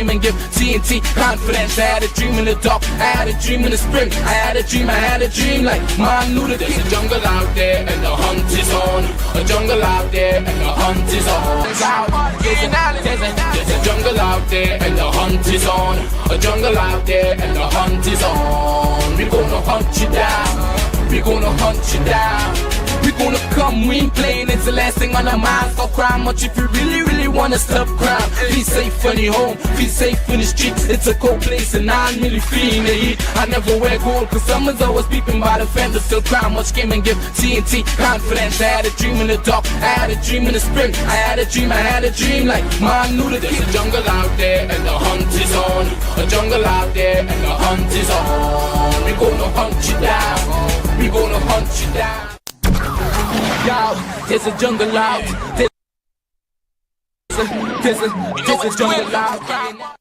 came and give TNT confidence. I had a dream in the dark, I had a dream in the spring. I had a dream like man knew that there's a jungle out there and the hunt is on. A jungle out there and the hunt is on. There's a jungle out there and the hunt is on. A jungle out there and the hunt is on. We gonna hunt you down. We gonna hunt you down. We gonna come, we ain't playing, it's the last thing on our minds. Stop crime much if you really wanna stop crime. Be safe when you're home, be safe in the streets. It's a cold place and I'm really feeling the heat. I never wear gold cause someone's always peeping by the fence. Still crime much came and give TNT confidence. I had a dream in the dark, I had a dream in the spring. I had a dream like man knew that there's a jungle out there and the hunt is on. A jungle out there and the hunt is on. We gonna hunt you down. We gonna hunt you down. Yo, there's a jungle out. There's a jungle out.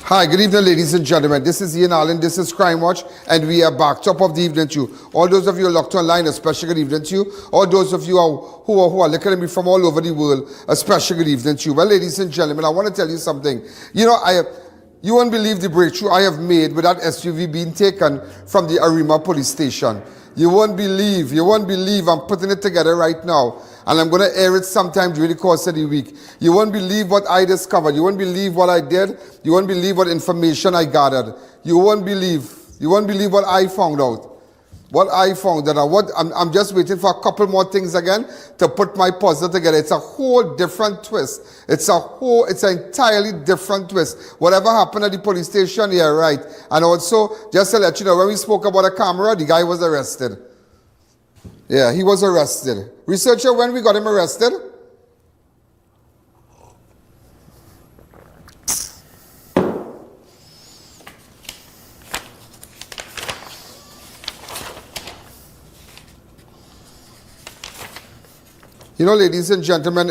Hi, good evening, ladies and gentlemen. This is I.A.N, this is Crime Watch, and we are back. Top of the evening to you. All those of you locked online, a special good evening to you. All those of you who are looking at me from all over the world, a special good evening to you. Well, ladies and gentlemen, I want to tell you something. You know, you won't believe the breakthrough I have made with that SUV being taken from the Arima police station. You won't believe I'm putting it together right now. And I'm going to air it sometime during the course of the week. You won't believe what I discovered. You won't believe what I did. You won't believe what information I gathered. You won't believe what I found out. What I found out. I'm just waiting for a couple more things again to put my puzzle together. It's a whole different twist. It's an entirely different twist. Whatever happened at the police station, yeah, right. And also, just to let you know, when we spoke about a camera, the guy was arrested. Yeah, he was arrested. Researcher, when we got him arrested? You know, ladies and gentlemen,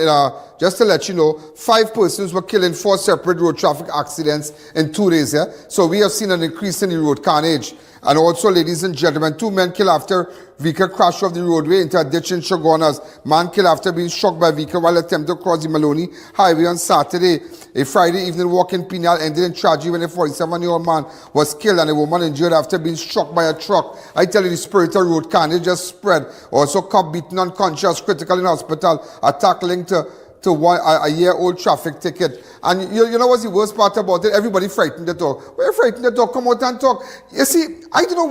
just to let you know, 5 persons were killed in 4 separate road traffic accidents in 2 days. Yeah? So we have seen an increase in the road carnage. And also, ladies and gentlemen, 2 men killed after vehicle crashed off the roadway into a ditch in Chaguanas. Man killed after being struck by a vehicle while attempting to cross the Maloney Highway on Saturday. A Friday evening walk in Pinal ended in tragedy when a 47-year-old man was killed and a woman injured after being struck by a truck. I tell you, the spirit of road carnage just spread. Also, cop beaten unconscious, critical in hospital, attack linked to a year-old traffic ticket. And you know what's the worst part about it? Everybody frightened to talk. We're frightened to talk. Come out and talk. You see, I don't know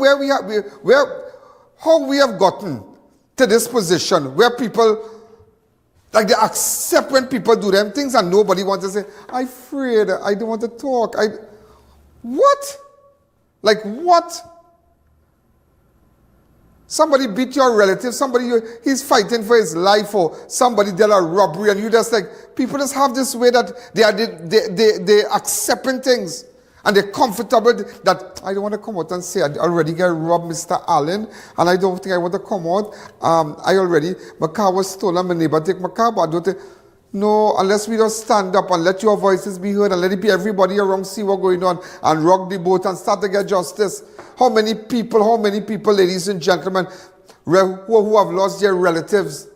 how we have gotten to this position where people, like, they accept when people do them things and nobody wants to say, I'm afraid, I don't want to talk. What? Like what? Somebody beat your relative, he's fighting for his life, or somebody did a robbery, and you just like, people just have this way that they accepting things, and they're comfortable that I don't want to come out and say, I already got robbed, Mr. Allen, and I don't think I want to come out. My car was stolen, my neighbor take my car, but I don't think, no, unless we just stand up and let your voices be heard and let it be everybody around see what's going on and rock the boat and start to get justice. How many people, ladies and gentlemen, who have lost their relatives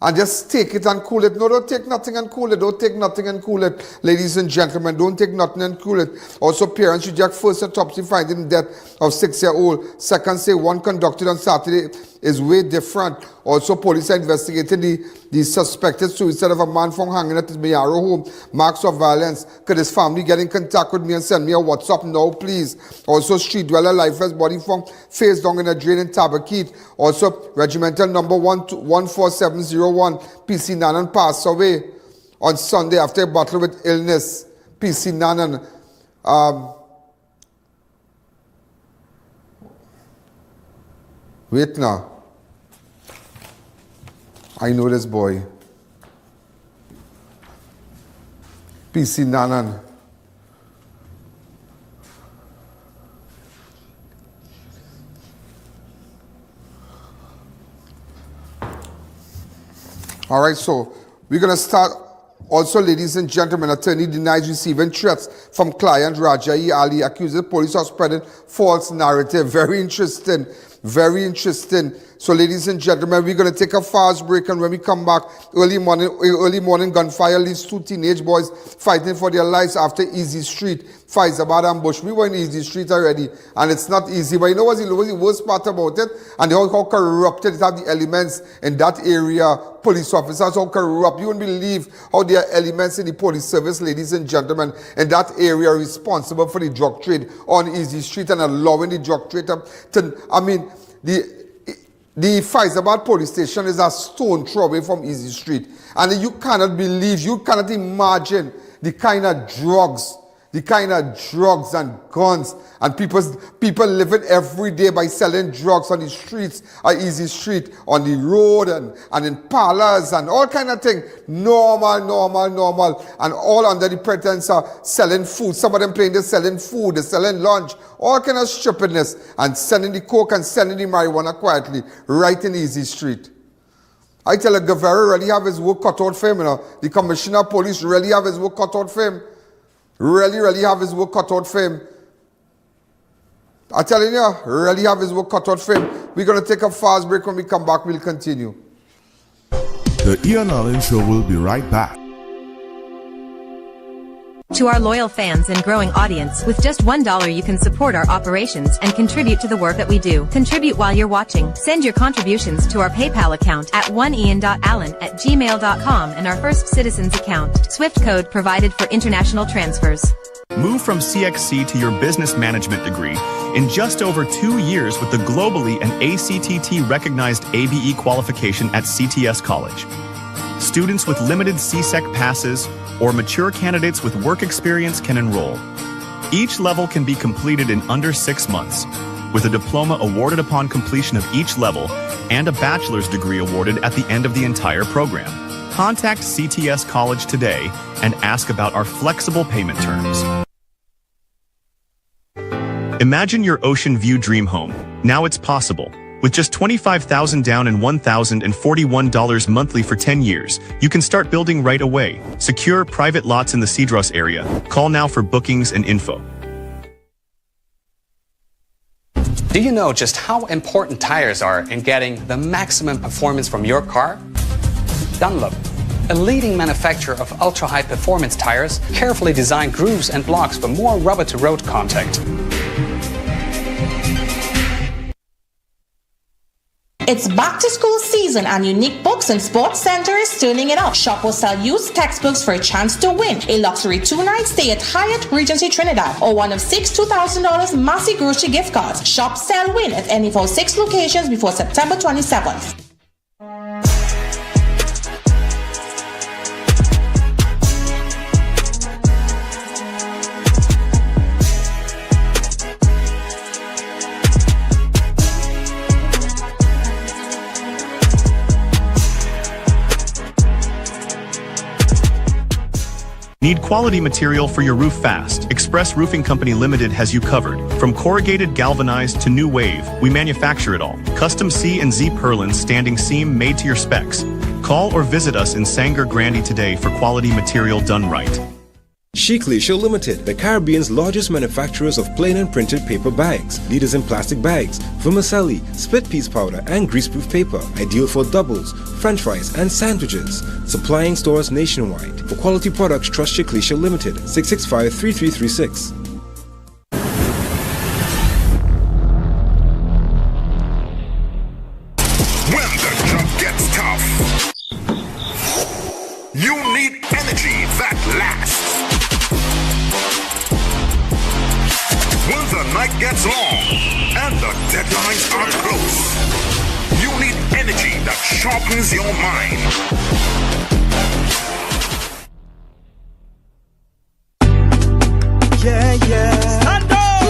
and just take it and cool it. No, don't take nothing and cool it. Don't take nothing and cool it. Ladies and gentlemen, don't take nothing and cool it. Also, parents reject first autopsy finding death of 6-year-old. Second, say one conducted on Saturday is way different. Also, police are investigating the suspected suicide of a man found hanging at his Mayaro home. Marks of violence. Could his family get in contact with me and send me a WhatsApp now, please? Also, street dweller lifeless body found face down in a drain in Tabaquite. Also, regimental number 14701, PC Nanan passed away on Sunday after a battle with illness. PC Nanan. Wait now. I know this boy. PC Nanan. All right, so we're going to start Also, ladies and gentlemen, attorney denies receiving threats from client Raja E. Ali, accuses police of spreading false narrative. Very interesting. Very interesting. So, ladies and gentlemen, we're going to take a fast break, and when we come back, early morning gunfire leaves 2 teenage boys fighting for their lives after Easy Street, Vistabella and Bush. We were in Easy Street already, and it's not easy. But you know what's the worst part about it? And how corrupted it have the elements in that area. Police officers, how corrupt. You wouldn't believe how there are elements in the police service, ladies and gentlemen, in that area responsible for the drug trade on Easy Street and allowing the drug trade to, I mean, the Vistabella police station is a stone throw away from Easy Street. And you cannot believe, you cannot imagine the kind of drugs and guns and people living every day by selling drugs on the streets, Easy Street, on the road and in parlors and all kind of things. Normal. And all under the pretense of selling food. Some of them playing they're selling food, they're selling lunch, all kind of stupidness, and selling the coke and selling the marijuana quietly right in Easy Street. I tell you, Guevara really have his work cut out for him, you know. The commissioner of police really have his work cut out for him. Really have his work cut out for him. I'm telling you, really have his work cut out for him. We're going to take a fast break. When we come back, we'll continue. The I.A.N Show will be right back. To our loyal fans and growing audience, with just $1 you can support our operations and contribute to the work that we do. Contribute while you're watching. Send your contributions to our PayPal account at oneian.allen@gmail.com and our First Citizens account. Swift code provided for international transfers. Move from CXC to your business management degree in just over 2 years with the globally and ACTT recognized ABE qualification at CTS College. Students with limited CSEC passes or mature candidates with work experience can enroll. Each level can be completed in under 6 months, with a diploma awarded upon completion of each level and a bachelor's degree awarded at the end of the entire program. Contact CTS College today and ask about our flexible payment terms. Imagine your ocean view dream home. Now it's possible. With just $25,000 down and $1,041 monthly for 10 years, you can start building right away. Secure private lots in the Cedros area. Call now for bookings and info. Do you know just how important tires are in getting the maximum performance from your car? Dunlop, a leading manufacturer of ultra-high performance tires, carefully designed grooves and blocks for more rubber-to-road contact. It's back to school season and Unique Books and Sports Center is turning it up. Shop will sell used textbooks for a chance to win a luxury 2-night stay at Hyatt Regency Trinidad or one of 6 $2,000 Massey grocery gift cards. Shop, sell, win at any of our 6 locations before September 27th. Need quality material for your roof fast? Express Roofing Company Limited has you covered. From corrugated galvanized to new wave, we manufacture it all. Custom C and Z purlin standing seam made to your specs. Call or visit us in Sanger Grande today for quality material done right. Chaguanas Limited, the Caribbean's largest manufacturers of plain and printed paper bags, leaders in plastic bags, vermicelli, split piece powder, and greaseproof paper, ideal for doubles, french fries, and sandwiches. Supplying stores nationwide. For quality products, trust Chaguanas Limited, 665-3336. When the job gets tough, you need energy that lasts. When the night gets long and the deadlines are close, you need energy that sharpens your mind. Yeah. Stand up.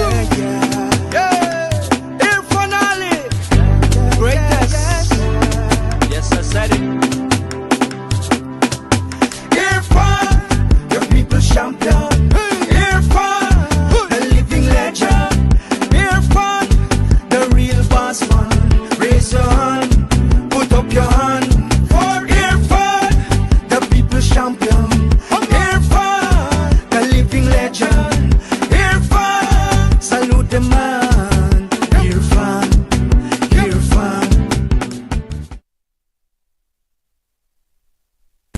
Yeah. Irfanali. Greatest. Yes, I said it. Irfan, the people's champion. Irfan, the living legend. Irfan, the real boss man. Raise your hand, put up your hand. For Irfan, the people's champion.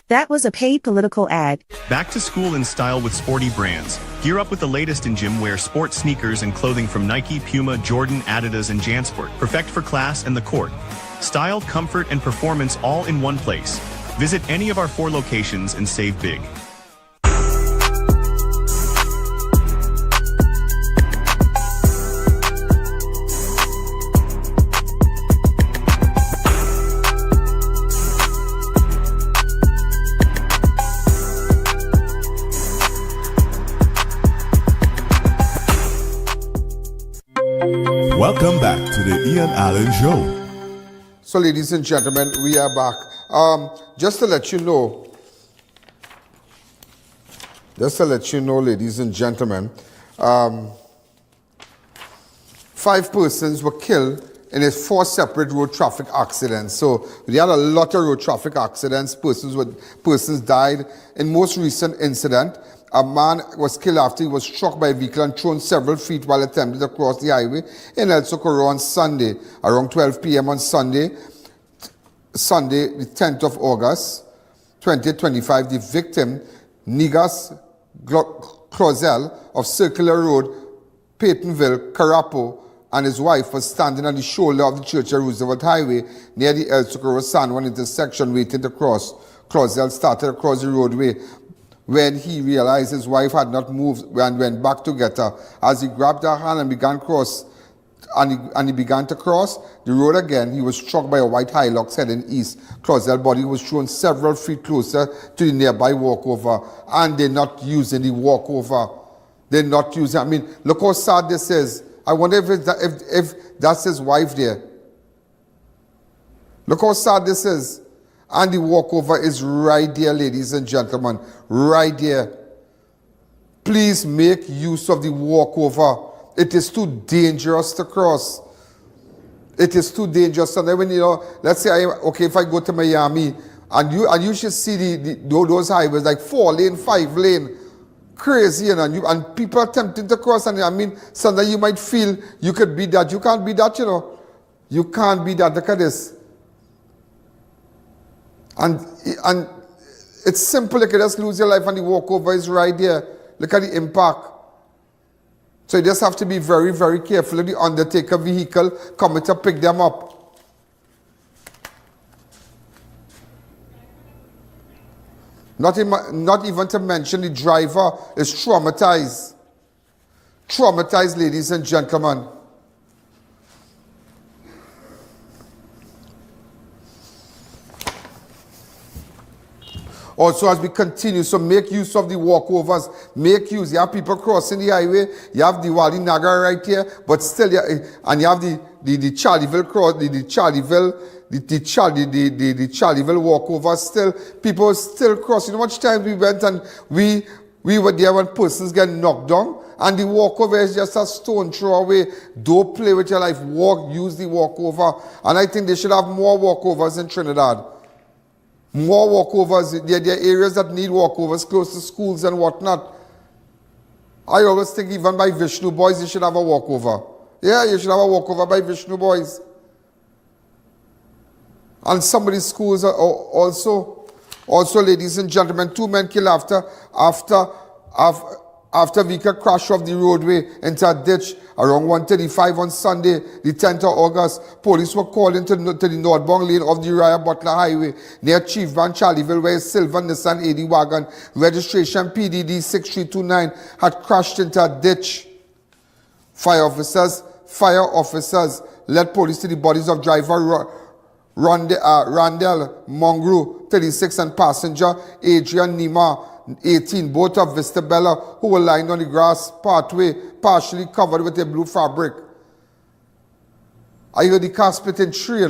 That was a paid political ad. Back to school in style with sporty brands. Gear up with the latest in gym wear, sports sneakers, and clothing from Nike, Puma, Jordan, Adidas, and Jansport. Perfect for class and the court. Style, comfort, and performance all in one place. Visit any of our 4 locations and save big. Welcome back to the I.A.N Show. So, ladies and gentlemen, we are back. Just to let you know, ladies and gentlemen, 5 persons were killed in 4 separate road traffic accidents. So we had a lot of road traffic accidents. Persons died. In most recent incident, a man was killed after he was struck by a vehicle and thrown several feet while attempting to cross the highway in El Socorro on Sunday. Around 12 p.m. on Sunday, the 10th of August, 2025, the victim, Negas Clozel of Circular Road, Peytonville, Carapo, and his wife was standing on the shoulder of the Church of Roosevelt Highway near the El Socorro San Juan intersection waiting to cross. Clozel started across the roadway when he realized his wife had not moved and went back to get her. As he grabbed her hand and began to cross the road again, he was struck by a white Hilux heading east. Clozel's body was thrown several feet closer to the nearby walkover, and they're not using the walkover. They're not using, I mean, look how sad this is. I wonder if that's his wife there. Look how sad this is. And the walkover is right there, ladies and gentlemen. Right there. Please make use of the walkover. It is too dangerous to cross. It is too dangerous. And then when, let's say, if I go to Miami, and you should see those highways, like 4-lane, 5-lane, crazy, and people are tempted to cross. And I mean, sometimes you might feel you could be that. You can't be that, You can't be that. Look at this. And it's simple. You can just lose your life, and the walkover is right there. Look at the impact. So you just have to be very, very careful of the undertaker vehicle coming to pick them up. Not even to mention the driver is traumatized. Traumatized, ladies and gentlemen. Also, as we continue, so make use of the walkovers. Make use. You have people crossing the highway. You have the Wadi Naga right here, but still, and you have the Charlieville cross, the Charlieville walkover. Still, people still crossing. You know how much time we went and we were there when persons get knocked down, and the walkover is just a stone throw away. Don't play with your life. Use the walkover, and I think they should have more walkovers in Trinidad. More walkovers. There are areas that need walkovers close to schools and whatnot. I always think even by Vishnu Boys, you should have a walkover. Yeah, you should have a walkover by Vishnu Boys. And some of these schools are also, ladies and gentlemen, 2 men killed after vehicle crash off the roadway into a ditch around 1:35 on Sunday, the 10th of August. Police were called into the northbound lane of the Uriah Butler Highway near Chiefban, Charlieville, where a silver Nissan AD Wagon, registration PDD 6329, had crashed into a ditch. Fire officers led police to the bodies of driver Rondell Mungroo, 36, and passenger Adrian Neemah, 18, both of Vistabella, who were lying on the grass pathway, partially covered with a blue fabric. I heard the car split in three.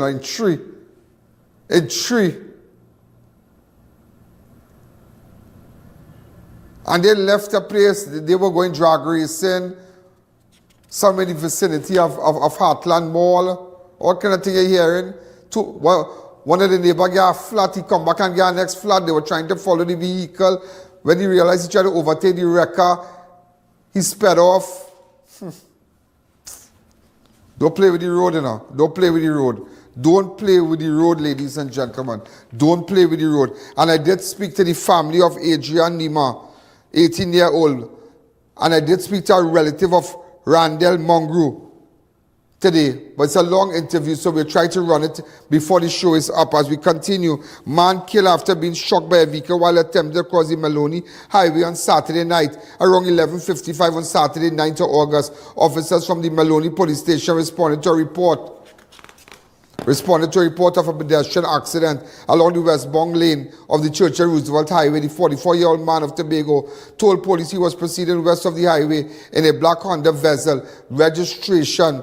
And they left the place. They were going drag racing, some in the vicinity of Heartland Mall. What kind of thing you're hearing? One of the neighbors got a flat. He come back and got a next flat. They were trying to follow the vehicle. When he realized he tried to overtake the wrecker, he sped off. Don't play with the road, Don't play with the road. Don't play with the road, ladies and gentlemen. Don't play with the road. And I did speak to the family of Adrian Neemah, 18-year-old. And I did speak to a relative of Rondell Mungroo today. But it's a long interview, so we'll try to run it before the show is up. As we continue, man killed after being struck by a vehicle while attempting to cross the Maloney Highway on Saturday night. Around 11:55 on Saturday, 9th of August, officers from the Maloney police station responded to a report of a pedestrian accident along the westbound lane of the Churchill Roosevelt Highway. The 44-year-old man of Tobago told police he was proceeding west of the highway in a black Honda vessel, registration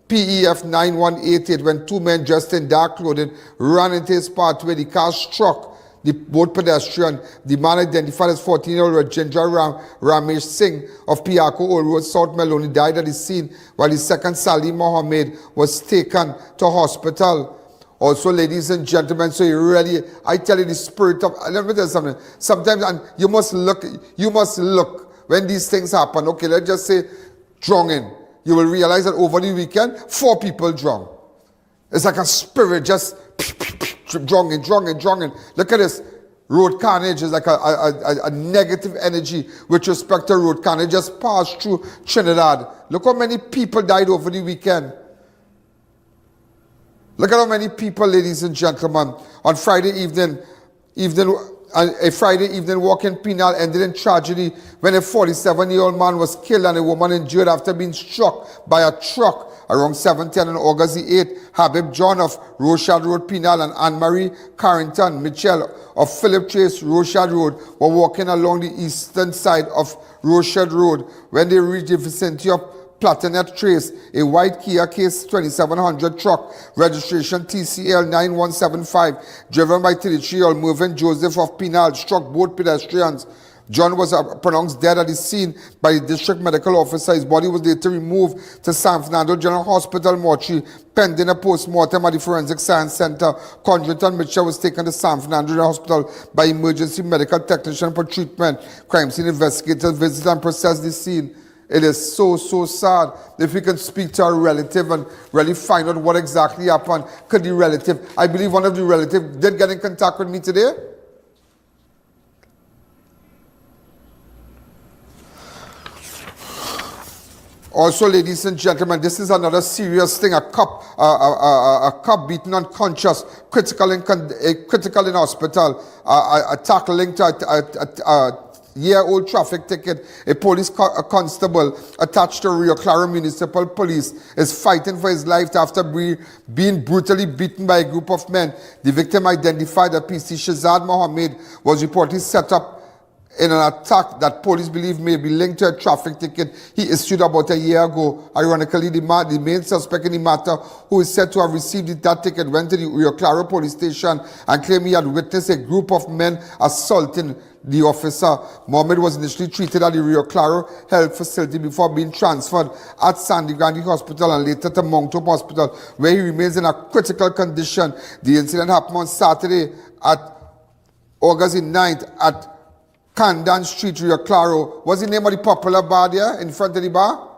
PEF 9188, when two men dressed in dark clothing ran into his pathway. The car struck the both pedestrian. The man, identified as 14-year-old Rajendra Ramesh Singh of Piako Old Road, South Maloney, died at the scene, while the second, Salim Mohammed, was taken to hospital. Also, ladies and gentlemen, so you really, I tell you, the spirit of, let me tell you something. Sometimes, and you must look when these things happen. Okay, let's just say drowning. You will realize that over the weekend, 4 people drowned. It's like a spirit just drowning. Look at this. Road carnage is like a negative energy with respect to road carnage just passed through Trinidad. Look how many people died over the weekend. Look at how many people, ladies and gentlemen. On Friday evening, a Friday evening walk in Penal ended in tragedy when a 47-year-old man was killed and a woman injured after being struck by a truck. Around 7:10 on August the 8th, Habib John of Rochard Road, Penal, and Anne-Marie Carrington Mitchell of Philip Trace, Rochard Road, were walking along the eastern side of Rochard Road. When they reached the vicinity of Platanet Trace, a white Kia Case 2700 truck, registration TCL 9175, driven by 33-year-old Mervyn Joseph of Penal, struck both pedestrians. John was pronounced dead at the scene by the district medical officer. His body was later removed to San Fernando General Hospital mortuary, pending a post-mortem at the Forensic Science Center. Conjuntant Mitchell was taken to San Fernando General Hospital by emergency medical technician for treatment. Crime scene investigators visited and processed the scene. It is so sad. If we can speak to a relative and really find out what exactly happened. Could the relative, I believe one of the relatives did get in contact with me today. Also, ladies and gentlemen, this is another serious thing. A cop beaten unconscious, critical in hospital. A tackle linked to a year-old traffic ticket. A police constable attached to Rio Claro Municipal Police is fighting for his life after being brutally beaten by a group of men. The victim, identified as PC Shazad Mohammed, was reportedly set up in an attack that police believe may be linked to a traffic ticket he issued about a year ago. Ironically, the main suspect in the matter, who is said to have received that ticket, went to the Rio Claro police station and claimed he had witnessed a group of men assaulting the officer. Mohammed was initially treated at the Rio Claro health facility before being transferred at Sandy Grande Hospital and later to Mount Hope Hospital, where he remains in a critical condition. The incident happened on Saturday at August 9th at Candan Street, Rio Claro. What's the name of the popular bar there in front of the bar?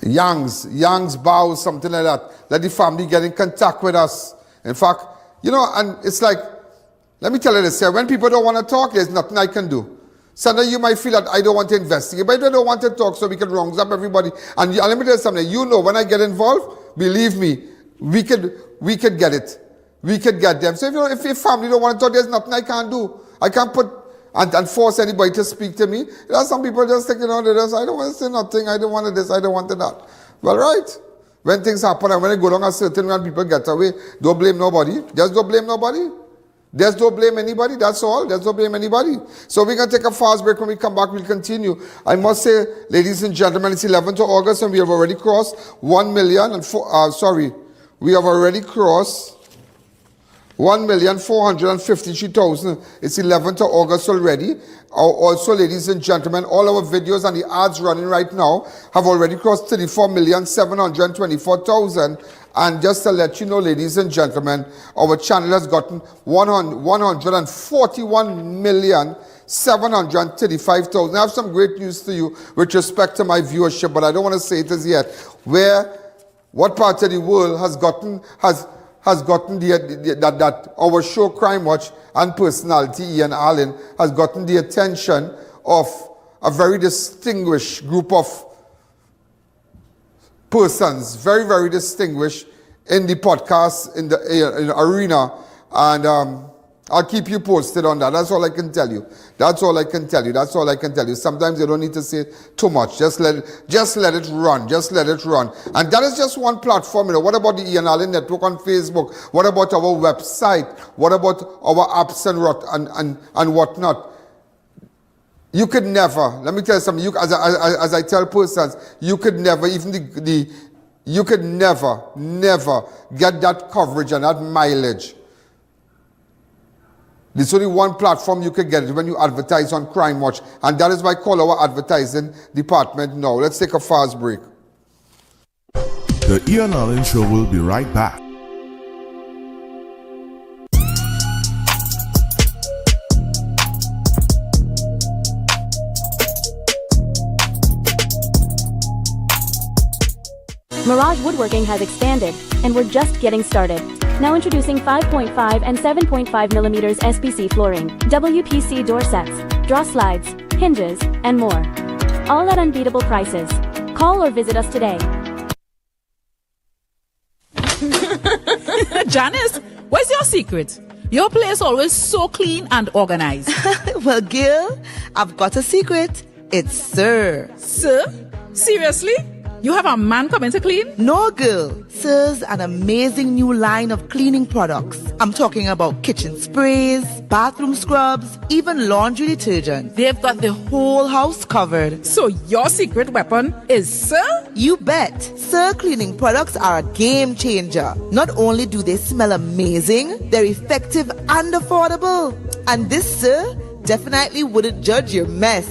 Young's Bar, something like that. Let the family get in contact with us. In fact, and it's like, let me tell you this here, when people don't want to talk, there's nothing I can do. Sometimes you might feel that I don't want to investigate, but I don't want to talk so we can round up everybody. And let me tell you something, when I get involved, believe me, we could get it. We could get them. So if your family don't want to talk, there's nothing I can do. I can't put and force anybody to speak to me. There are some people just think, I don't want to say nothing, I don't want to this, I don't want to that. Well, right. When things happen and when they go down a certain way and people get away, don't blame nobody. Just don't blame nobody. Just don't blame anybody. That's all. Just don't blame anybody. So we're going to take a fast break. When we come back, we'll continue. I must say, ladies and gentlemen, it's 11th of August and we have already crossed 1 million. We have already crossed 1,453,000. It's 11th of August already. Also, ladies and gentlemen, all our videos and the ads running right now have already crossed 34,724,000. And just to let you know, ladies and gentlemen, our channel has gotten 141,735,000. I have some great news to you with respect to my viewership, but I don't want to say it as yet. What part of the world has gotten that our show Crime Watch and personality Ian has gotten the attention of a very distinguished group of persons, very, very distinguished in the podcast, in the arena, and I'll keep you posted on that. That's all I can tell you. That's all I can tell you. That's all I can tell you. Sometimes you don't need to say too much. Just let it run. Just let it run. And that is just one platform. What about the I.A.N network on Facebook? What about our website? What about our apps and whatnot? You could never, let me tell you something, as I tell persons, you could never, you could never get that coverage and that mileage. There's only one platform you can get it when you advertise on Crime Watch, and that is why I call our advertising department now. Let's take a fast break. The I.A.N Show will be right back. Mirage Woodworking has expanded, and we're just getting started. Now introducing 5.5 and 7.5 millimeters SPC flooring, WPC door sets, draw slides, hinges, and more. All at unbeatable prices. Call or visit us today. Janice, what's your secret? Your place always so clean and organized. Well, girl, I've got a secret. It's Sir. Sir? Seriously? You have a man coming to clean? No, girl. Sir's an amazing new line of cleaning products. I'm talking about kitchen sprays, bathroom scrubs, even laundry detergent. They've got the whole house covered. So your secret weapon is Sir? You bet. Sir cleaning products are a game changer. Not only do they smell amazing, they're effective and affordable. And this Sir definitely wouldn't judge your mess.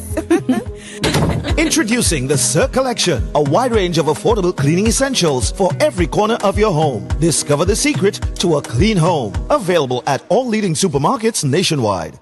Introducing the Sir Collection, a wide range of affordable cleaning essentials for every corner of your home. Discover the secret to a clean home. Available at all leading supermarkets nationwide.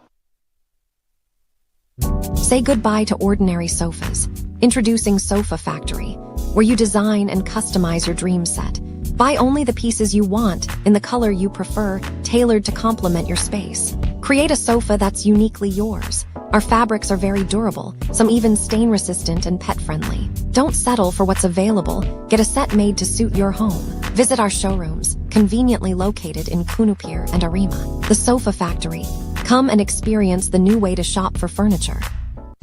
Say goodbye to ordinary sofas. Introducing Sofa Factory, where you design and customize your dream set. Buy only the pieces you want, in the color you prefer, tailored to complement your space. Create a sofa that's uniquely yours. Our fabrics are very durable, some even stain-resistant and pet-friendly. Don't settle for what's available. Get a set made to suit your home. Visit our showrooms, conveniently located in Kunupir and Arima. The Sofa Factory. Come and experience the new way to shop for furniture.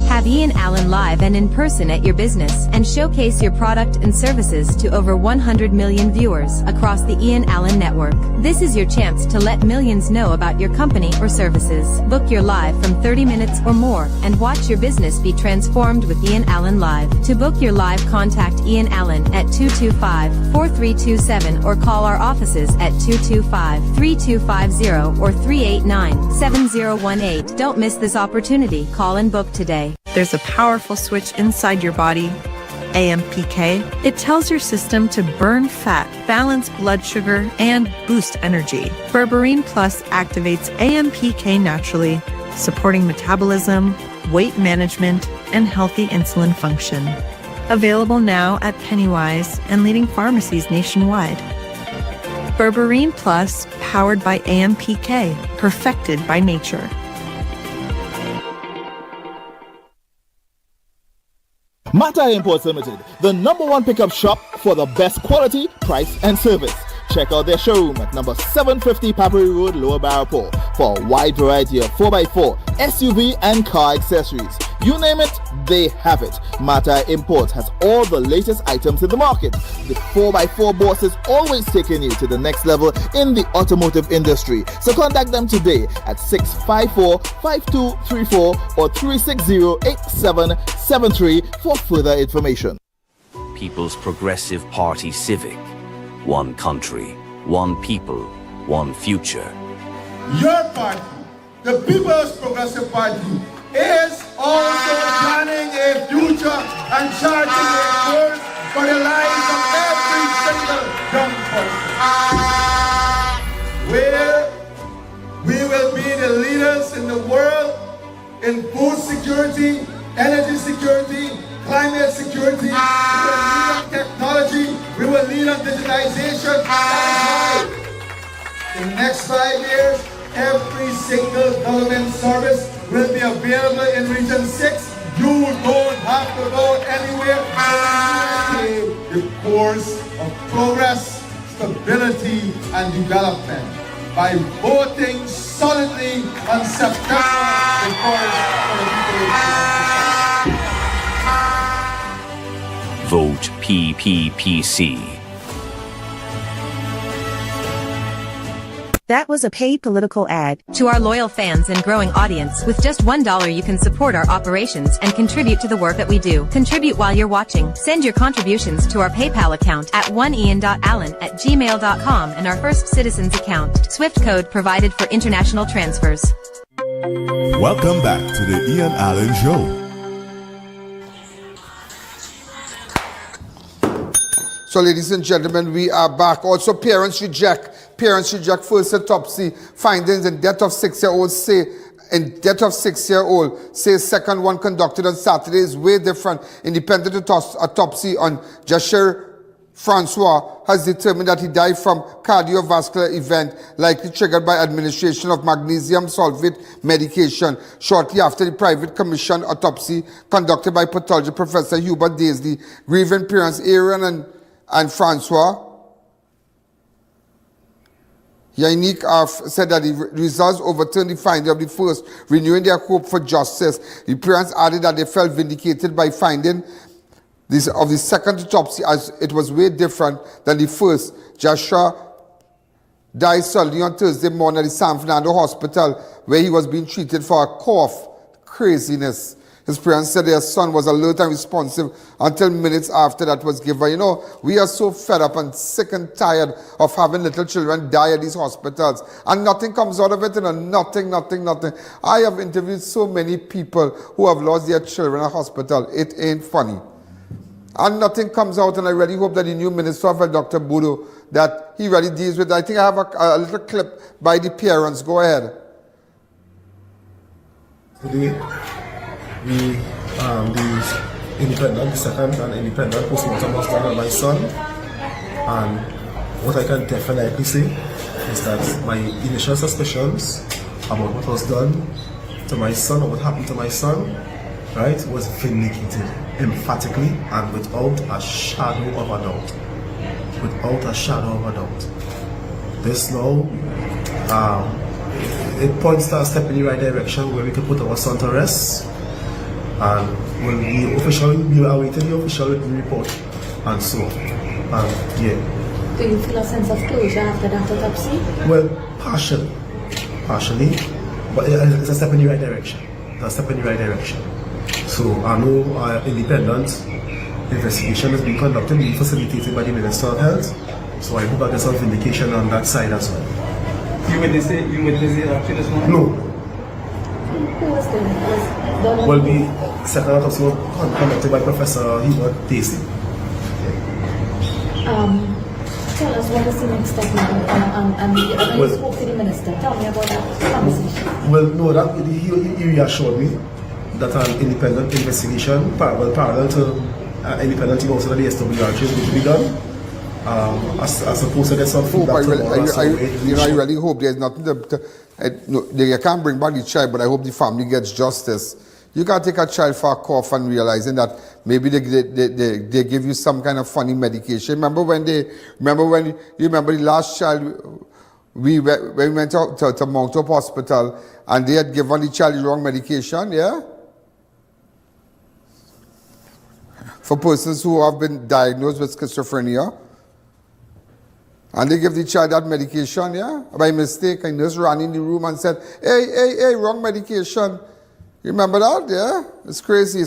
Have Ian Allen live and in person at your business and showcase your product and services to over 100 million viewers across the Ian Allen network. This is your chance to let millions know about your company or services. Book your live from 30 minutes or more and watch your business be transformed with Ian Allen Live. To book your live, contact Ian Allen at 225-4327 or call our offices at 225-3250 or 389-7018. Don't miss this opportunity. Call and book today. There's a powerful switch inside your body, AMPK. It tells your system to burn fat, balance blood sugar, and boost energy. Berberine Plus activates AMPK naturally, supporting metabolism, weight management, and healthy insulin function. Available now at Pennywise and leading pharmacies nationwide. Berberine Plus, powered by AMPK, perfected by nature. Mata Imports Limited, the #1 pickup shop for the best quality, price, and service. Check out their showroom at number 750 Papari Road, Lower Barapore, for a wide variety of 4x4, SUV, and car accessories. You name it, they have it. Mata Imports has all the latest items in the market. The 4x4 boss is always taking you to the next level in the automotive industry. So contact them today at 654-5234 or 360-8773 for further information. People's Progressive Party Civic. One country, one people, one future. your party, the People's Progressive Party, is also planning a future and charting a course for the lives of every single young person. Where we will be the leaders in the world in food security, energy security, climate security. We will lead on technology. We will lead on digitization. That is why in the next 5 years, every single government service will be available in Region 6. You don't have to go anywhere. The course of progress, stability, and development by voting solidly on September the 1st for the people. Vote PPPC. That was a paid political ad. To our loyal fans and growing audience, with just $1 you can support our operations and contribute to the work that we do. Contribute while you're watching. Send your contributions to our PayPal account at oneian.allen@gmail.com and our First Citizens account. Swift code provided for international transfers. Welcome back to the Ian Allen Show. So, ladies and gentlemen, we are back. Also, parents reject first autopsy findings in death of 6-year-old say second one conducted on Saturday is way different. Independent autopsy on Jasher Francois has determined that he died from cardiovascular event likely triggered by administration of magnesium sulfate medication shortly after the private commission autopsy conducted by pathology Professor Hubert Daisley. Grieving parents Adrian and Francois Yannick said that the results overturned the finding of the first, renewing their hope for justice. The parents added that they felt vindicated by finding of the second autopsy as it was way different than the first. Joshua died suddenly on Thursday morning at the San Fernando Hospital where he was being treated for a cough. Craziness. His parents said their son was alert and responsive until minutes after that was given. You know, we are so fed up and sick and tired of having little children die at these hospitals. And nothing comes out of it, you know, nothing. I have interviewed so many people who have lost their children at hospital. It ain't funny. And nothing comes out, and I really hope that the new Minister of Health, Dr. Bodo, that he really deals with it. I think I have a little clip by the parents. Go ahead. Today, the second and independent postmortem was done on my son, and what I can definitely say is that my initial suspicions about what was done to my son or what happened to my son, right, was vindicated emphatically and without a shadow of a doubt. Without a shadow of a doubt. This now, it points to a step in the right direction where we can put our son to rest. And when we are awaiting the official report and so on. Yeah. Do you feel a sense of closure after that autopsy? Well, partially, but it's a step in the right direction. So I know independent investigation is being conducted, being facilitated by the Minister of Health. So I hope that there's some vindication on that side as well. You witnessed the autopsy this morning? No. Who was there? Well, the second autopsy was conducted by Professor Hubert Daisley. Tell us what is the next step and you spoke to the minister. Tell me about that conversation. Well, no, that he reassured me that an independent investigation, parallel to independent team also that the SWRG is going to be done. As opposed to get some feedback I really hope there's nothing you can't bring back the child, but I hope the family gets justice. You can't take a child for a cough and realizing that maybe they give you some kind of funny medication. Remember the last child when we went to Mount Hope Hospital and they had given the child the wrong medication, yeah? For persons who have been diagnosed with schizophrenia. And they give the child that medication, yeah? By mistake, a nurse ran in the room and said, hey, wrong medication. You remember that, yeah? It's crazy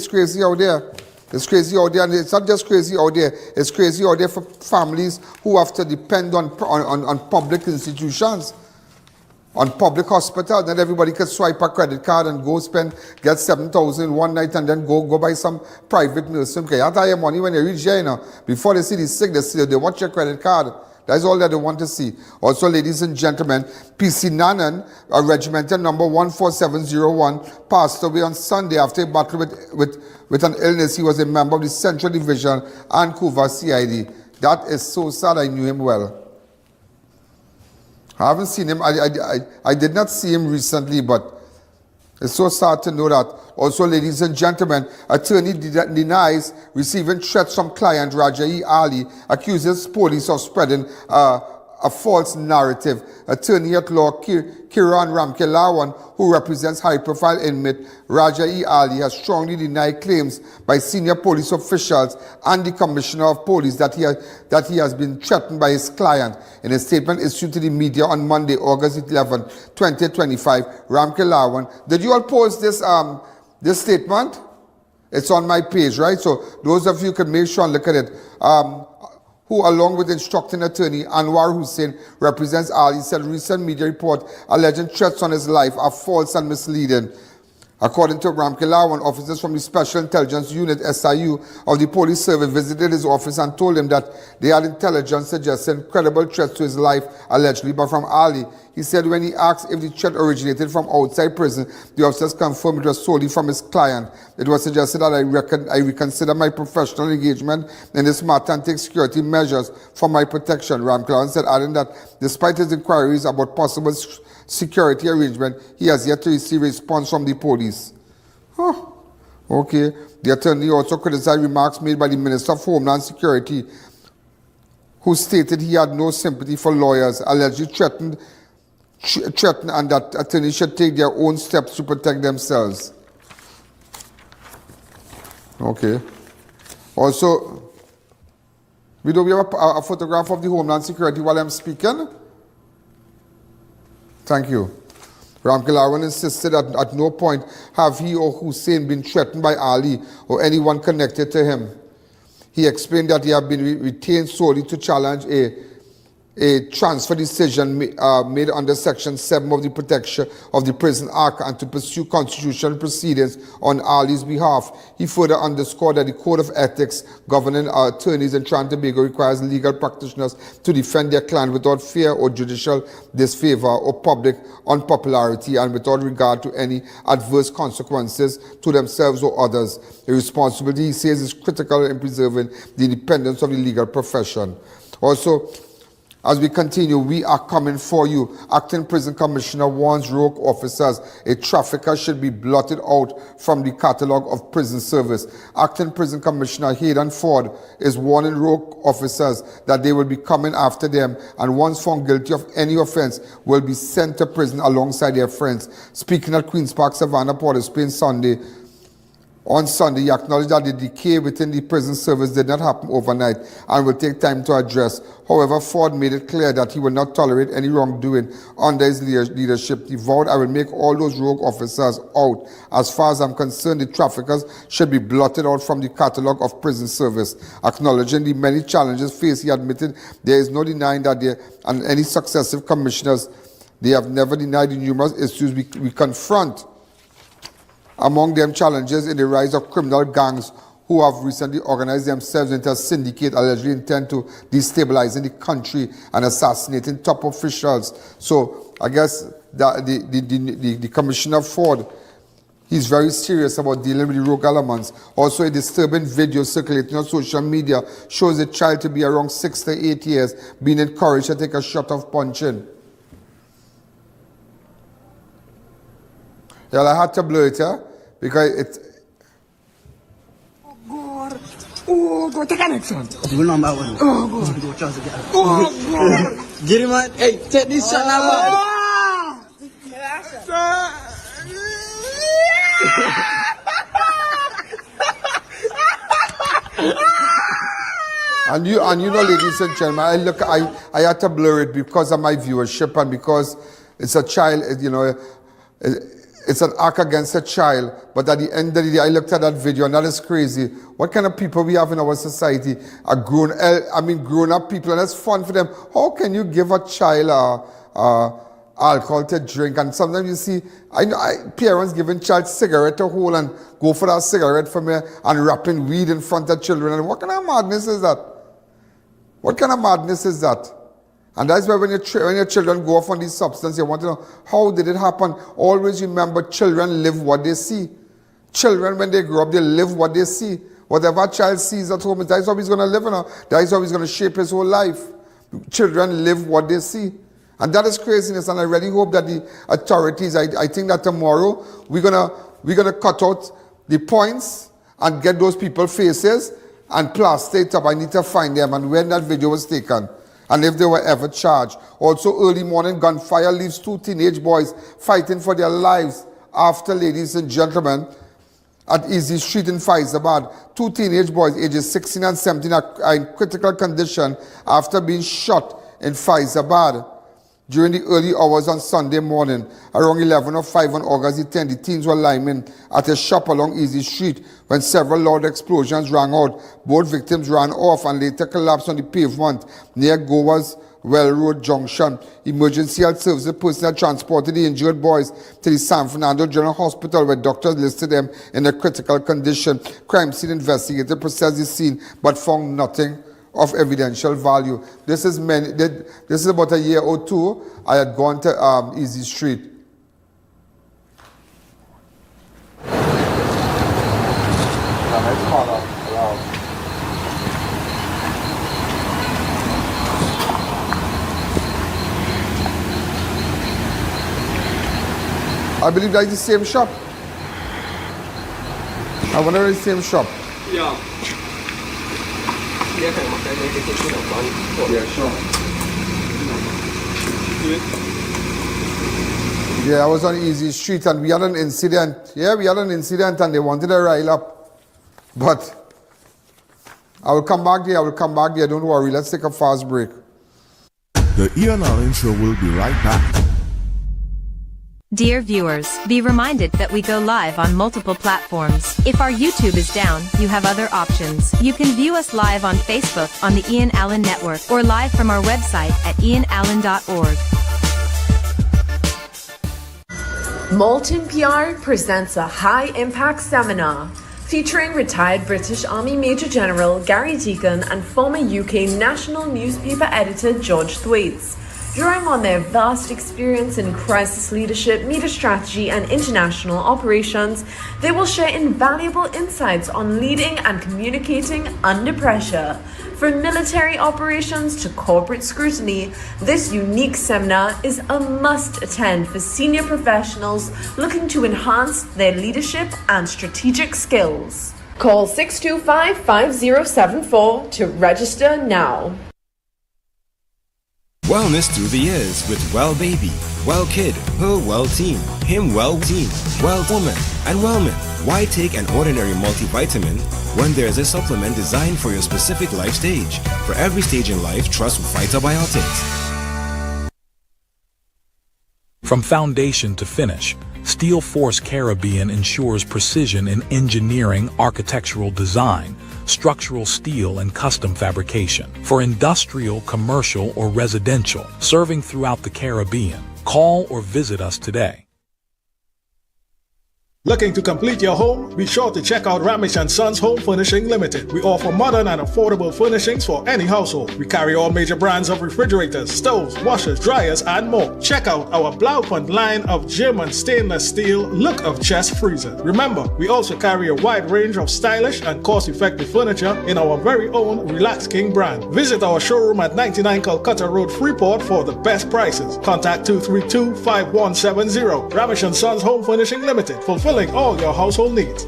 out there. It's crazy out there, and it's not just crazy out there. It's crazy out there for families who have to depend on public institutions. on public hospital, then everybody could swipe a credit card and go spend, get 7,000 in one night and then go buy some private nursing care. You have your money when you reach here, you know. Before they see the sick, they watch your credit card. That's all that they want to see. Also, ladies and gentlemen, PC Nanan, a regimental number 14701, passed away on Sunday after a battle with an illness. He was a member of the Central Division, Vancouver CID. That is so sad. I knew him well. I haven't seen him. I did not see him recently, but it's so sad to know that. Also, ladies and gentlemen, attorney denies receiving threats from client Raja E. Ali, accuses police of spreading a false narrative. Attorney at law Kiran Ramkelawan, who represents high-profile inmate Raja E. Ali, has strongly denied claims by senior police officials and the Commissioner of Police that he has been threatened by his client. In a statement issued to the media on Monday, August 11, 2025, Ramkelawan, did you all post this statement? It's on my page, right? So those of you can make sure and look at it. Who, along with instructing attorney Anwar Hussain, represents Ali, said recent media report alleging threats on his life are false and misleading. According to Ramkelawan, officers from the Special Intelligence Unit, SIU, of the police service visited his office and told him that they had intelligence suggesting credible threats to his life, allegedly, but from Ali. He said when he asked if the threat originated from outside prison, the officers confirmed it was solely from his client. It was suggested that I reconsider my professional engagement in this matter and take security measures for my protection, Ramkelawan said, adding that despite his inquiries about possible security arrangement, he has yet to receive a response from the police. Okay. The attorney also criticized remarks made by the Minister of Homeland Security, who stated he had no sympathy for lawyers, allegedly threatened and that attorneys should take their own steps to protect themselves. Okay. Also, we have a photograph of the Homeland Security while I'm speaking. Thank you. Ramkelawan insisted that at no point have he or Hussain been threatened by Ali or anyone connected to him. He explained that he had been retained solely to challenge a transfer decision made under Section 7 of the Protection of the Prison Act and to pursue constitutional proceedings on Ali's behalf. He further underscored that the Code of Ethics governing attorneys in Trinidad and Tobago requires legal practitioners to defend their client without fear or judicial disfavor or public unpopularity and without regard to any adverse consequences to themselves or others. The responsibility, he says, is critical in preserving the independence of the legal profession. Also, as we continue, we are coming for you. Acting Prison Commissioner warns rogue officers a trafficker should be blotted out from the catalogue of prison service. Acting Prison Commissioner Hayden Ford is warning rogue officers that they will be coming after them and once found guilty of any offense will be sent to prison alongside their friends. Speaking at Queen's Park, Savannah, Port-au-Prince on Sunday, he acknowledged that the decay within the prison service did not happen overnight and will take time to address. However, Ford made it clear that he will not tolerate any wrongdoing under his leadership. He vowed, I will make all those rogue officers out. As far as I'm concerned, the traffickers should be blotted out from the catalogue of prison service. Acknowledging the many challenges faced, he admitted there is no denying that and any successive commissioners, they have never denied the numerous issues we confront. Among them, challenges in the rise of criminal gangs who have recently organized themselves into a syndicate allegedly intent to destabilizing the country and assassinating top officials. So I guess the Commissioner Ford, he's very serious about dealing with the rogue elements. Also, a disturbing video circulating on social media shows a child to be around 6 to 8 years being encouraged to take a shot of punching. Yeah, I had to blur it, yeah? Because it's... Oh, God, take a next one. Go number one. Oh, God. Go chance again. Oh, God. Get him, man. Hey, take this shot now, man. And you know, ladies and gentlemen, I had to blur it because of my viewership and because it's a child, you know, it's an act against a child. But at the end of the day, I looked at that video and that is crazy. What kind of people we have in our society are grown up people, and it's fun for them. How can you give a child alcohol to drink. And sometimes you see parents giving child cigarette to hold and go for that cigarette from here and wrapping weed in front of children. And what kind of madness is that? What kind of madness is that? And that's why when your children go off on these substances, you want to know, how did it happen? Always remember, children live what they see. Children, when they grow up, they live what they see. Whatever a child sees at home, that's how he's going to live. That's how he's going to shape his whole life. Children live what they see. And that is craziness. And I really hope that the authorities, I think that tomorrow, we're gonna cut out the points and get those people's faces and plaster it up. I need to find them and when that video was taken. And if they were ever charged. Also, early morning gunfire leaves 2 teenage boys fighting for their lives after, ladies and gentlemen, at Easy Street in Vistabella. 2 teenage boys, ages 16 and 17, are in critical condition after being shot in Vistabella during the early hours on Sunday morning. Around 11:05 on August the 10th, the teens were liming at a shop along Easy Street when several loud explosions rang out. Both victims ran off and later collapsed on the pavement near Goa's Well Road Junction. Emergency health services personnel transported the injured boys to the San Fernando General Hospital, where doctors listed them in a critical condition. Crime scene investigators processed the scene but found nothing of evidential value. This is about a year or two. I had gone to Easy Street. I believe that's the same shop. I wonder if it's the same shop. Yeah. Yeah, sure. Yeah, I was on Easy Street and we had an incident. Yeah, we had an incident and they wanted to rile up. But I will come back there. Don't worry. Let's take a fast break. The I.A.N Show will be right back. Dear viewers, be reminded that we go live on multiple platforms. If our YouTube is down, you have other options. You can view us live on Facebook on the I.A.N Network or live from our website at ianalleyne.org. Molten PR presents a high-impact seminar featuring retired British Army Major General Gary Deacon and former UK national newspaper editor George Thwaites. Drawing on their vast experience in crisis leadership, media strategy, and international operations, they will share invaluable insights on leading and communicating under pressure. From military operations to corporate scrutiny, this unique seminar is a must-attend for senior professionals looking to enhance their leadership and strategic skills. Call 625-5074 to register now. Wellness through the years with Well Baby, Well Kid, Her Well Team, Him Well Team, Well Woman, and Wellman. Why take an ordinary multivitamin when there's a supplement designed for your specific life stage? For every stage in life, trust Vitabiotics. From foundation to finish, Steel Force Caribbean ensures precision in engineering, architectural design, structural steel, and custom fabrication for industrial, commercial, or residential, serving throughout the Caribbean. Call or visit us today. Looking to complete your home? Be sure to check out Ramesh & Sons Home Furnishing Limited. We offer modern and affordable furnishings for any household. We carry all major brands of refrigerators, stoves, washers, dryers, and more. Check out our Blaupont line of German stainless steel look of chest freezers. Remember, we also carry a wide range of stylish and cost-effective furniture in our very own Relax King brand. Visit our showroom at 99 Calcutta Road, Freeport for the best prices. Contact 232-5170. Ramesh & Sons Home Furnishing Limited. Fulfilling all your household needs.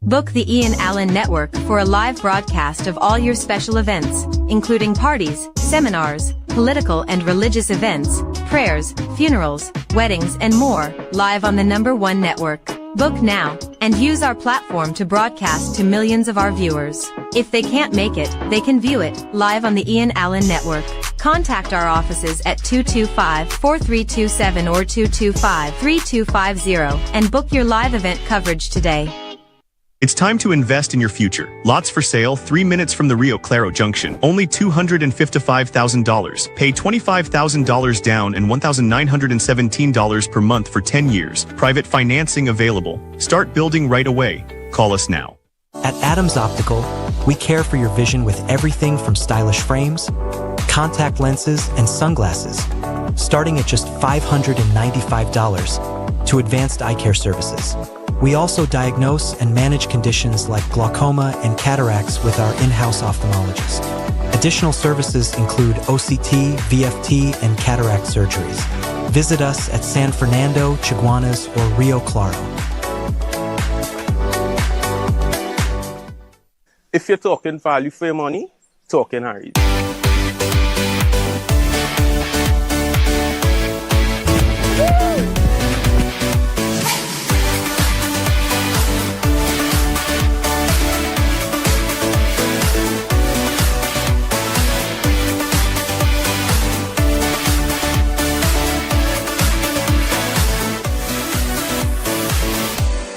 Book the I.A.N Network for a live broadcast of all your special events, including parties, seminars, political and religious events, prayers, funerals, weddings, and more, live on the #1 network. Book now, and use our platform to broadcast to millions of our viewers. If they can't make it, they can view it, live on the I.A.N Network. Contact our offices at 225-4327 or 225-3250 and book your live event coverage today. It's time to invest in your future. Lots for sale 3 minutes from the Rio Claro Junction. Only $255,000. Pay $25,000 down and $1,917 per month for 10 years. Private financing available. Start building right away. Call us now. At Adams Optical, we care for your vision with everything from stylish frames, contact lenses, and sunglasses, starting at just $595 to advanced eye care services. We also diagnose and manage conditions like glaucoma and cataracts with our in-house ophthalmologist. Additional services include OCT, VFT, and cataract surgeries. Visit us at San Fernando, Chaguanas, or Rio Claro. If you're talking value for your money, talking Harry's.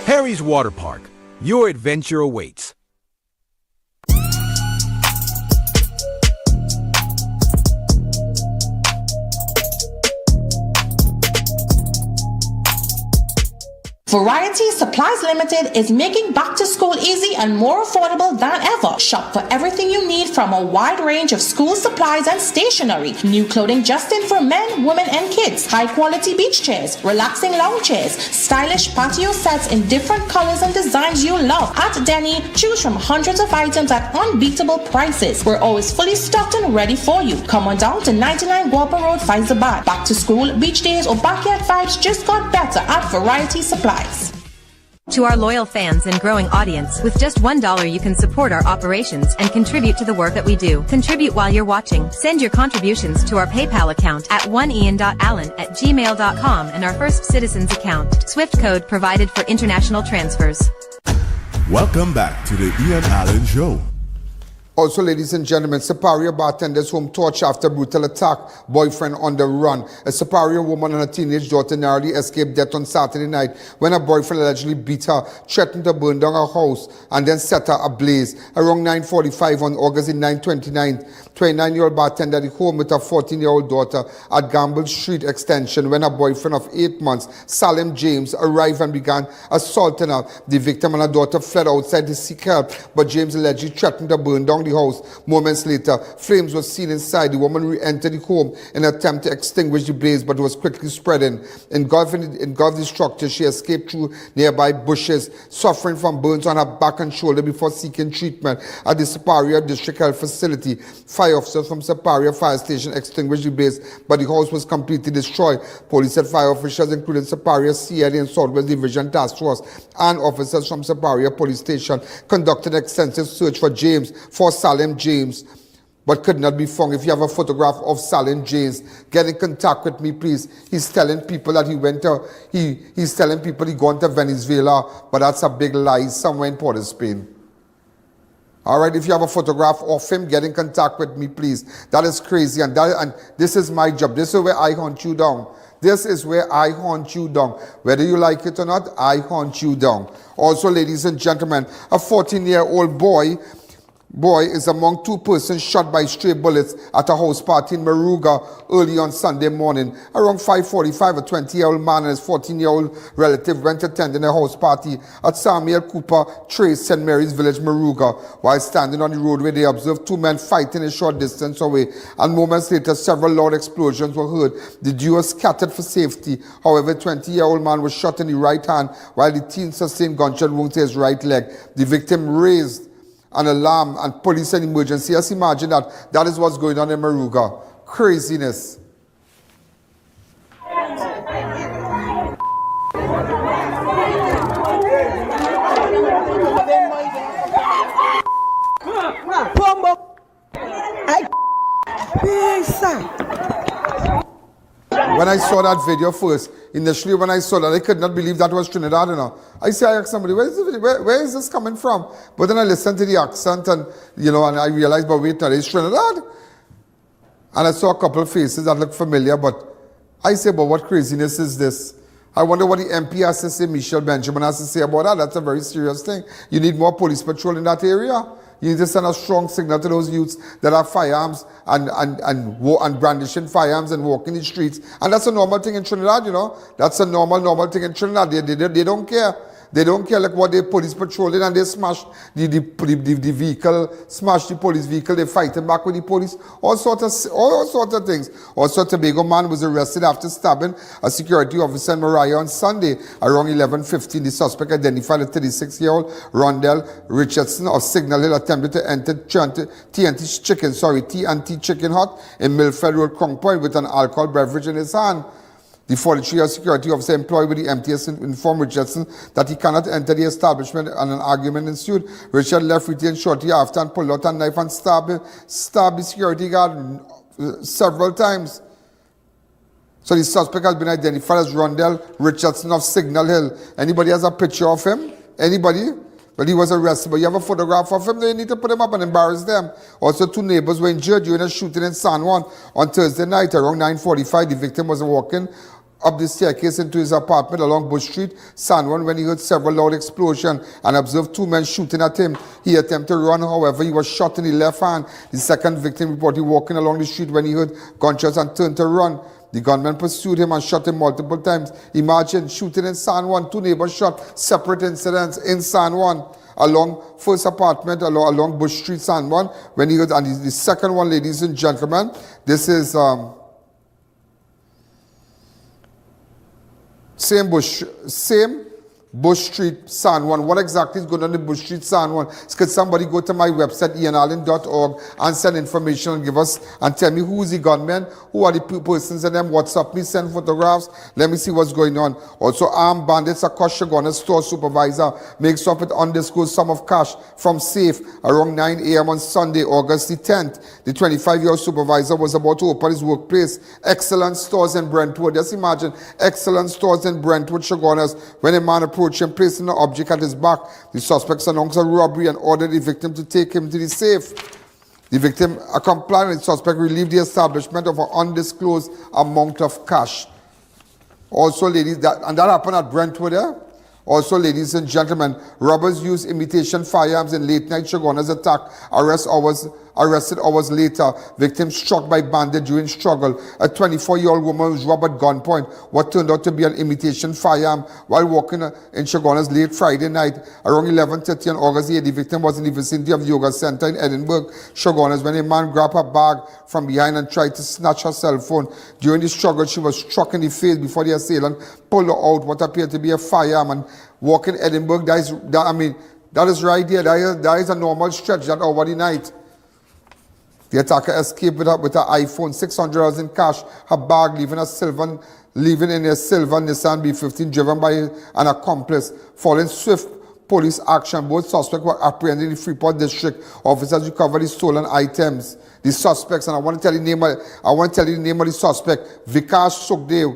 Harry's Water Park. Your adventure awaits. Variety Supplies Limited is making back to school easy and more affordable than ever. Shop for everything you need from a wide range of school supplies and stationery. New clothing just in for men, women, and kids. High quality beach chairs, relaxing lounge chairs, stylish patio sets in different colors and designs you love. At Denny, choose from hundreds of items at unbeatable prices. We're always fully stocked and ready for you. Come on down to 99 Guapa Road, Vistabella. Back to school, beach days, or backyard vibes just got better at Variety Supplies. To our loyal fans and growing audience, with just $1 you can support our operations and contribute to the work that we do. Contribute while you're watching. Send your contributions to our PayPal account at oneian.allen@gmail.com and our First Citizens account. Swift code provided for international transfers. Welcome back to the Ian Allen Show. Also, ladies and gentlemen, Superior bartender's home torched after brutal attack. Boyfriend on the run. A Superior woman and her teenage daughter narrowly escaped death on Saturday night when her boyfriend allegedly beat her, threatened to burn down her house, and then set her ablaze. Around 9:45 on August 9, 29-year-old bartender at home with her 14-year-old daughter at Gamble Street Extension when her boyfriend of 8 months, Salim James, arrived and began assaulting her. The victim and her daughter fled outside to seek help, but James allegedly threatened to burn down the house. Moments later, flames were seen inside. The woman re-entered the home in an attempt to extinguish the blaze, but was quickly spreading. Engulfed the structure, she escaped through nearby bushes, suffering from burns on her back and shoulder before seeking treatment at the Superior District Health Facility. Fire officers from Superior Fire Station extinguished the blaze, but the house was completely destroyed. Police said fire officials, including Superior CID and Southwest Division Task Force, and officers from Superior Police Station, conducted an extensive search for Salim James, but could not be found. If you have a photograph of Salim James, get in contact with me, please. He's telling people that he's telling people he gone to Venezuela, but that's a big lie, somewhere in Port of Spain. All right, if you have a photograph of him, get in contact with me, please. That is crazy, and this is my job. This is where I hunt you down. This is where I hunt you down. Whether you like it or not, I hunt you down. Also, ladies and gentlemen, a 14-year-old boy is among two persons shot by stray bullets at a house party in Moruga early on Sunday morning. Around 5:45, a 20-year-old man and his 14-year-old relative went attending a house party at Samuel Cooper Trace, St. Mary's Village, Moruga. While standing on the roadway, they observed two men fighting a short distance away, and moments later, several loud explosions were heard. The duo scattered for safety. However, the 20-year-old man was shot in the right hand, while the teen sustained gunshot wounds to his right leg. The victim raised an alarm, and police and emergency. Just imagine that is what's going on in Moruga. Craziness. When I saw that video first, initially when I saw that, I could not believe that was Trinidad. I asked somebody, where is this coming from? But then I listened to the accent and I realized, but wait, it's Trinidad. And I saw a couple of faces that looked familiar, but I said, but what craziness is this? I wonder what the MP has to say, Michelle Benjamin has to say about that. That's a very serious thing. You need more police patrol in that area. You need to send a strong signal to those youths that have firearms and brandishing firearms and walking the streets. And that's a normal thing in Trinidad, you know. That's a normal thing in Trinidad. They don't care. They don't care like what they police patrolling and they smash the vehicle, smash the police vehicle, they fighting back with the police, all sorts of things. Also, a Tobago man was arrested after stabbing a security officer in Mariah on Sunday around 11:15. The suspect, identified as 36-year-old Rondell Richardson of Signal Hill, attempted to enter T&T Chicken Hut in Milford Road, Crown Point, with an alcohol beverage in his hand. The 43-year security officer employed with the MTS informed Richardson that he cannot enter the establishment, and an argument ensued. Richard left retail shortly after and pulled out a knife and stabbed the security guard several times. So the suspect has been identified as Rondell Richardson of Signal Hill. Anybody has a picture of him? Anybody? Well, he was arrested, but you have a photograph of him, then you need to put him up and embarrass them. Also, 2 neighbors were injured during a shooting in San Juan on Thursday night around 9:45. The victim was walking up the staircase into his apartment along Bush Street, San Juan, when he heard several loud explosions and observed 2 men shooting at him. He attempted to run, however, he was shot in the left hand. The second victim reported walking along the street when he heard gunshots and turned to run. The gunman pursued him and shot him multiple times. Imagine shooting in San Juan, 2 neighbors shot, separate incidents in San Juan. Along first apartment along Bush Street, San Juan, when he heard, and the second one, ladies and gentlemen, this is same Bush Street, San Juan. What exactly is going on in Bush Street, San Juan? Could somebody go to my website, ianalleyne.org, and send information and give us, and tell me who is the gunman, who are the persons in them, WhatsApp me, send photographs, let me see what's going on. Also, armed bandits across Chaguanas store supervisor makes off with undisclosed sum of cash from safe around 9 a.m. on Sunday, August the 10th. The 25-year-old supervisor was about to open his workplace, Excellent Stores in Brentwood. Just imagine, Excellent Stores in Brentwood, Chaguanas, when a man approached him, placing an object at his back. The suspects announced a robbery and ordered the victim to take him to the safe. The victim complied, and the suspect relieved the establishment of an undisclosed amount of cash. Also, ladies, that happened at Brentwood, eh? Also, ladies and gentlemen, robbers used imitation firearms in late-night Chaguanas attack. Arrested hours later, victim struck by bandit during struggle. A 24-year-old woman was robbed at gunpoint, what turned out to be an imitation firearm, while walking in Chaguanas late Friday night. Around 11:30 on August 8, the victim was in the vicinity of the yoga center in Edinburgh, Chaguanas, when a man grabbed her bag from behind and tried to snatch her cell phone. During the struggle, she was struck in the face before the assailant pulled her out what appeared to be a firearm. And walking Edinburgh, that is right there. That is a normal stretch that over the night. The attacker escaped with her iPhone, $600 in cash, her bag, leaving in a silver Nissan B15 driven by an accomplice. Following swift police action, both suspects were apprehended in the Freeport district. Officers recovered the stolen items. The suspects, and I want to tell you the name of the suspect, Vikash Sukhdev.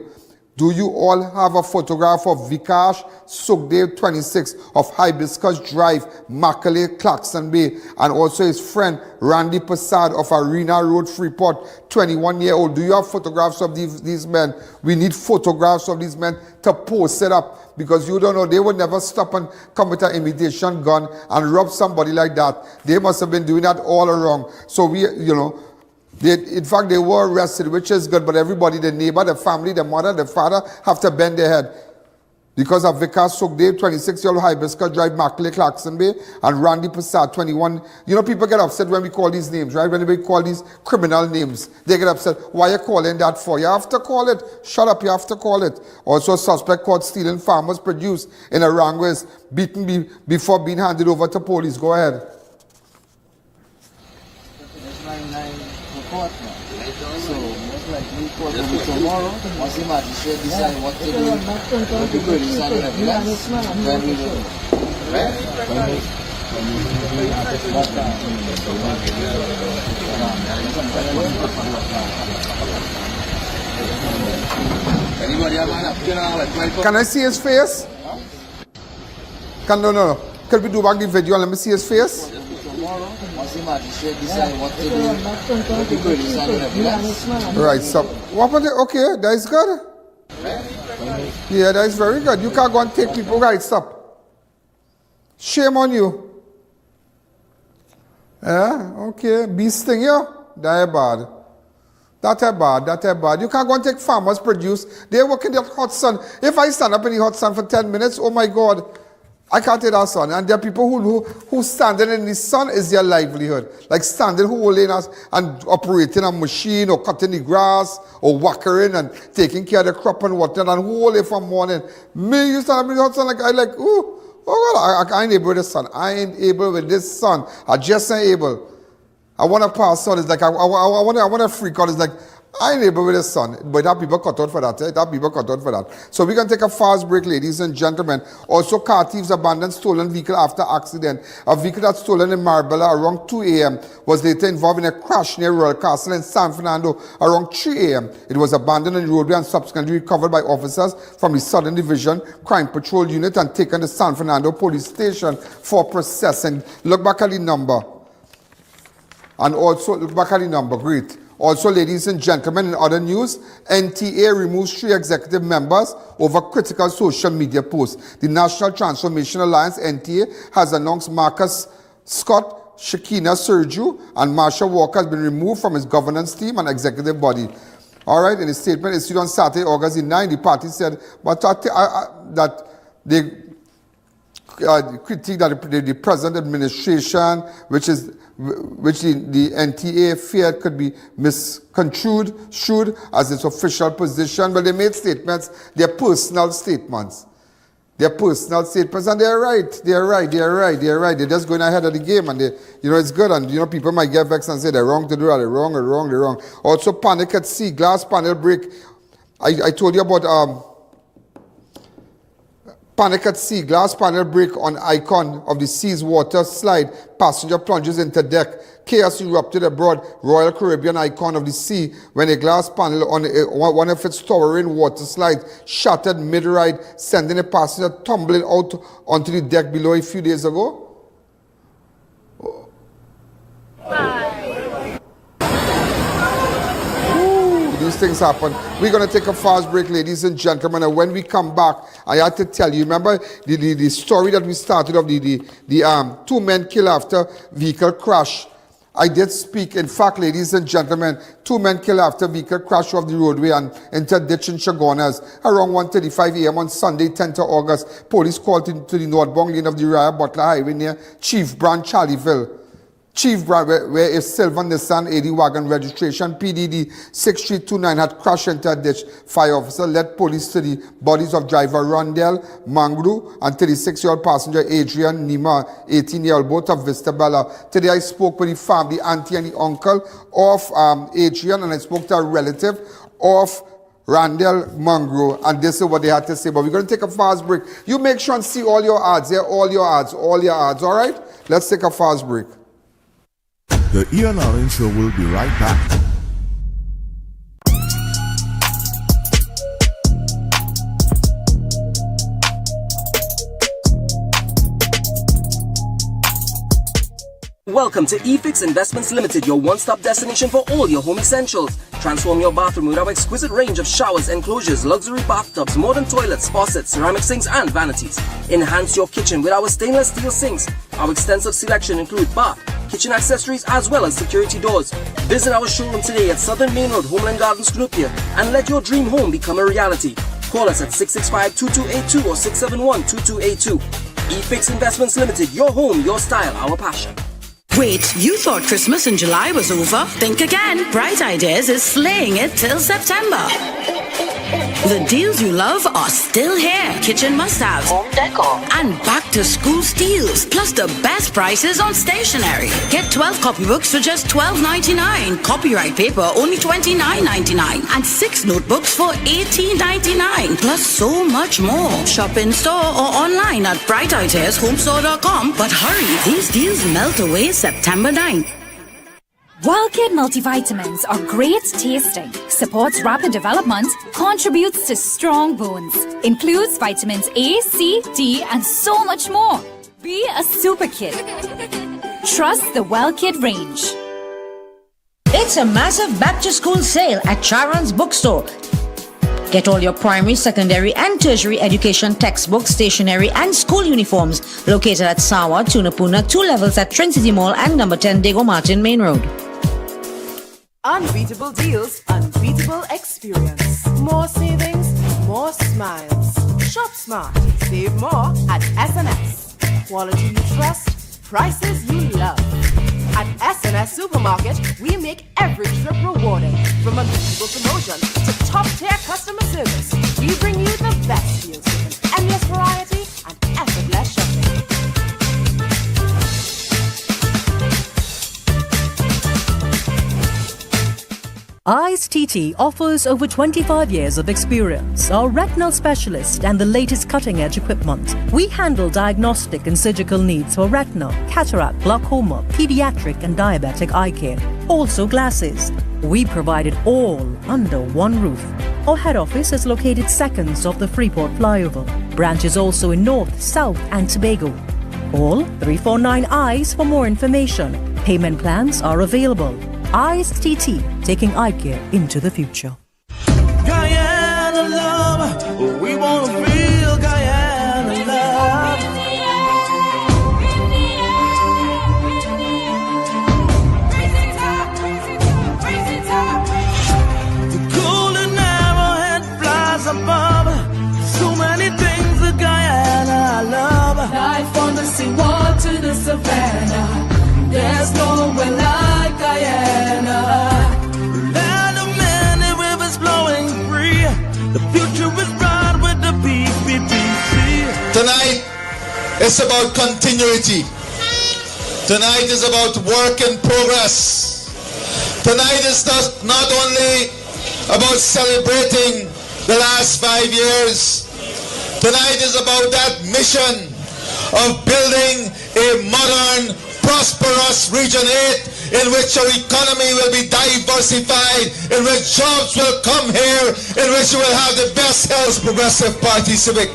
Do you all have a photograph of Vikash Sukhdev, 26, of Hibiscus Drive, Macaulay, Clarkson Bay, and also his friend Randy Prasad of Arena Road, Freeport, 21-year-old. Do you have photographs of these men? We need photographs of these men to post it up, because you don't know, they would never stop and come with an imitation gun and rob somebody like that. They must have been doing that all along. So in fact, they were arrested, which is good, but everybody, the neighbor, the family, the mother, the father, have to bend their head. Because of Vikash Sukhdev, 26-year-old Hibiscus Drive, Macaulay, Clarkson Bay, and Randy Prasad, 21. You know, people get upset when we call these names, right? When we call these criminal names, they get upset. Why are you calling that for? You have to call it. Shut up, you have to call it. Also, a suspect caught stealing farmers' produce in Aranguez, beaten before being handed over to police. Go ahead. Court now. So most likely court will be tomorrow. Once the magistrate decide what to do, we'll be good to send evidence, then we will. Right? Can I see his face? No. Can we do back the video and let me see his face? Tomorrow, once the magistrate decide what to do, we'll be good to send evidence. Right, so what happened? Okay, that is good. Yeah, that is very good. You can't go and take people rights up. Shame on you. Yeah, okay. Bee sting you? That bad. That bad. You can't go and take farmers' produce. They work in the hot sun. If I stand up in the hot sun for 10 minutes, oh my God, I can't take that sun. And there are people who standing in the sun is their livelihood. Like standing holding us and operating a machine or cutting the grass or walking and taking care of the crop and whatnot and holding from morning. Me, you stand up in the hot sun like, oh God, I ain't able with the sun. I ain't able with this sun. I just ain't able. I want to pass on. It's like, I want to freak out. It's like, I ain't able with the sun. But that people cut out for that. That people cut out for that. So we're going to take a fast break, ladies and gentlemen. Also, car thieves abandoned stolen vehicle after accident. A vehicle that's stolen in Marbella around 2 a.m. was later involved in a crash near Royal Castle in San Fernando around 3 a.m. It was abandoned on the roadway and subsequently recovered by officers from the Southern Division Crime Patrol Unit and taken to San Fernando Police Station for processing. Look back at the number. And also, look back at the number. Great. Also, ladies and gentlemen, in other news, NTA removes 3 executive members over critical social media posts. The National Transformation Alliance, NTA, has announced Marcus Scott, Shakina Sergio, and Marsha Walker has been removed from its governance team and executive body. All right, in a statement issued on Saturday, August 9, the party said that they critique that the present administration, which the NTA feared could be misconstrued as its official position. But they made statements, their personal statements. They're and they're right. They're just going ahead of the game, and it's good. And people might get vexed and say they're wrong to do that. They're wrong. Also, panic at sea, glass panel break. I told you about panic at sea, glass panel break on I.A.N. of the sea's water slide. Passenger plunges into deck. Chaos erupted aboard Royal Caribbean I.A.N. of the sea when a glass panel on one of its towering water slides shattered mid-ride, sending a passenger tumbling out onto the deck below a few days ago. These things happen. We're going to take a fast break, ladies and gentlemen, and when we come back, I had to tell you, remember the story that we started of the 2 men killed after vehicle crash. I did speak. In fact, ladies and gentlemen, 2 men killed after vehicle crash off the roadway and into ditch in Chaguanas around 1:35 a.m. on Sunday, 10th of August. Police called to the northbound lane of the Uriah Butler Highway near Chief Brand, Charlieville. Chief Brand, where a silver Nissan AD Wagon registration PDD 6329 had crashed into a ditch. Fire officer led police to the bodies of driver Rondell Mungroo and 36-year-old passenger Adrian Neemah, 18-year-old, both of Vistabella. Today I spoke with the family, the auntie and the uncle of Adrian, and I spoke to a relative of Rondell Mungroo, and this is what they had to say. But we're going to take a fast break. You make sure and see all your ads, all your ads, all right? Let's take a fast break. The I.A.N. Show will be right back. Welcome to eFix Investments Limited, your one-stop destination for all your home essentials. Transform your bathroom with our exquisite range of showers, enclosures, luxury bathtubs, modern toilets, faucets, ceramic sinks, and vanities. Enhance your kitchen with our stainless steel sinks. Our extensive selection includes bath, kitchen accessories, as well as security doors. Visit our showroom today at Southern Main Road, Homeland Gardens, Cunupia, and let your dream home become a reality. Call us at 665-2282 or 671-2282. eFix Investments Limited, your home, your style, our passion. Wait, you thought Christmas in July was over? Think again. Bright Ideas is slaying it till September. The deals you love are still here. Kitchen must-haves, home decor, and back-to-school steals, plus the best prices on stationery. Get 12 copybooks for just $12.99. Copyright paper only $29.99. And 6 notebooks for $18.99. Plus so much more. Shop in-store or online at brightideashomestore.com. But hurry, these deals melt away September 9th. WellKid multivitamins are great tasting, supports rapid development, contributes to strong bones, includes vitamins A, C, D, and so much more. Be a super kid. Trust the WellKid range. It's a massive back-to-school sale at Charon's bookstore. Get all your primary, secondary, and tertiary education textbooks, stationery, and school uniforms located at Sawa, Tunapuna, 2 levels at Trinity Mall and number 10 Diego Martin Main Road. Unbeatable deals, unbeatable experience. More savings, more smiles. Shop smart, save more at S&S. Quality you trust, prices you love. At S&S Supermarket, we make every trip rewarding. From unbeatable promotion to top-tier customer service, we bring you the best deals with an endless variety and effortless shopping. I.A.N TT offers over 25 years of experience, are retinal specialist and the latest cutting-edge equipment. We handle diagnostic and surgical needs for retina, cataract, glaucoma, pediatric and diabetic eye care. Also glasses. We provide it all under one roof. Our head office is located seconds off the Freeport flyover. Branches also in North, South and Tobago. Call 349-EYES for more information. Payment plans are available. I.A.N TT, taking eye care into the future. Guyana love, we want to feel Guyana love. The golden arrowhead flies above. So many things that Guyana I love. Life on the sea, water, the savannah. There's nowhere like Guyana. Land of many rivers flowing free. The future is bright with the PPPC. Tonight is about continuity. Tonight is about work in progress. Tonight is not only about celebrating the last 5 years. Tonight is about that mission of building a modern, prosperous Region 8 in which our economy will be diversified, in which jobs will come here, in which we will have the best health. Progressive Party Civic.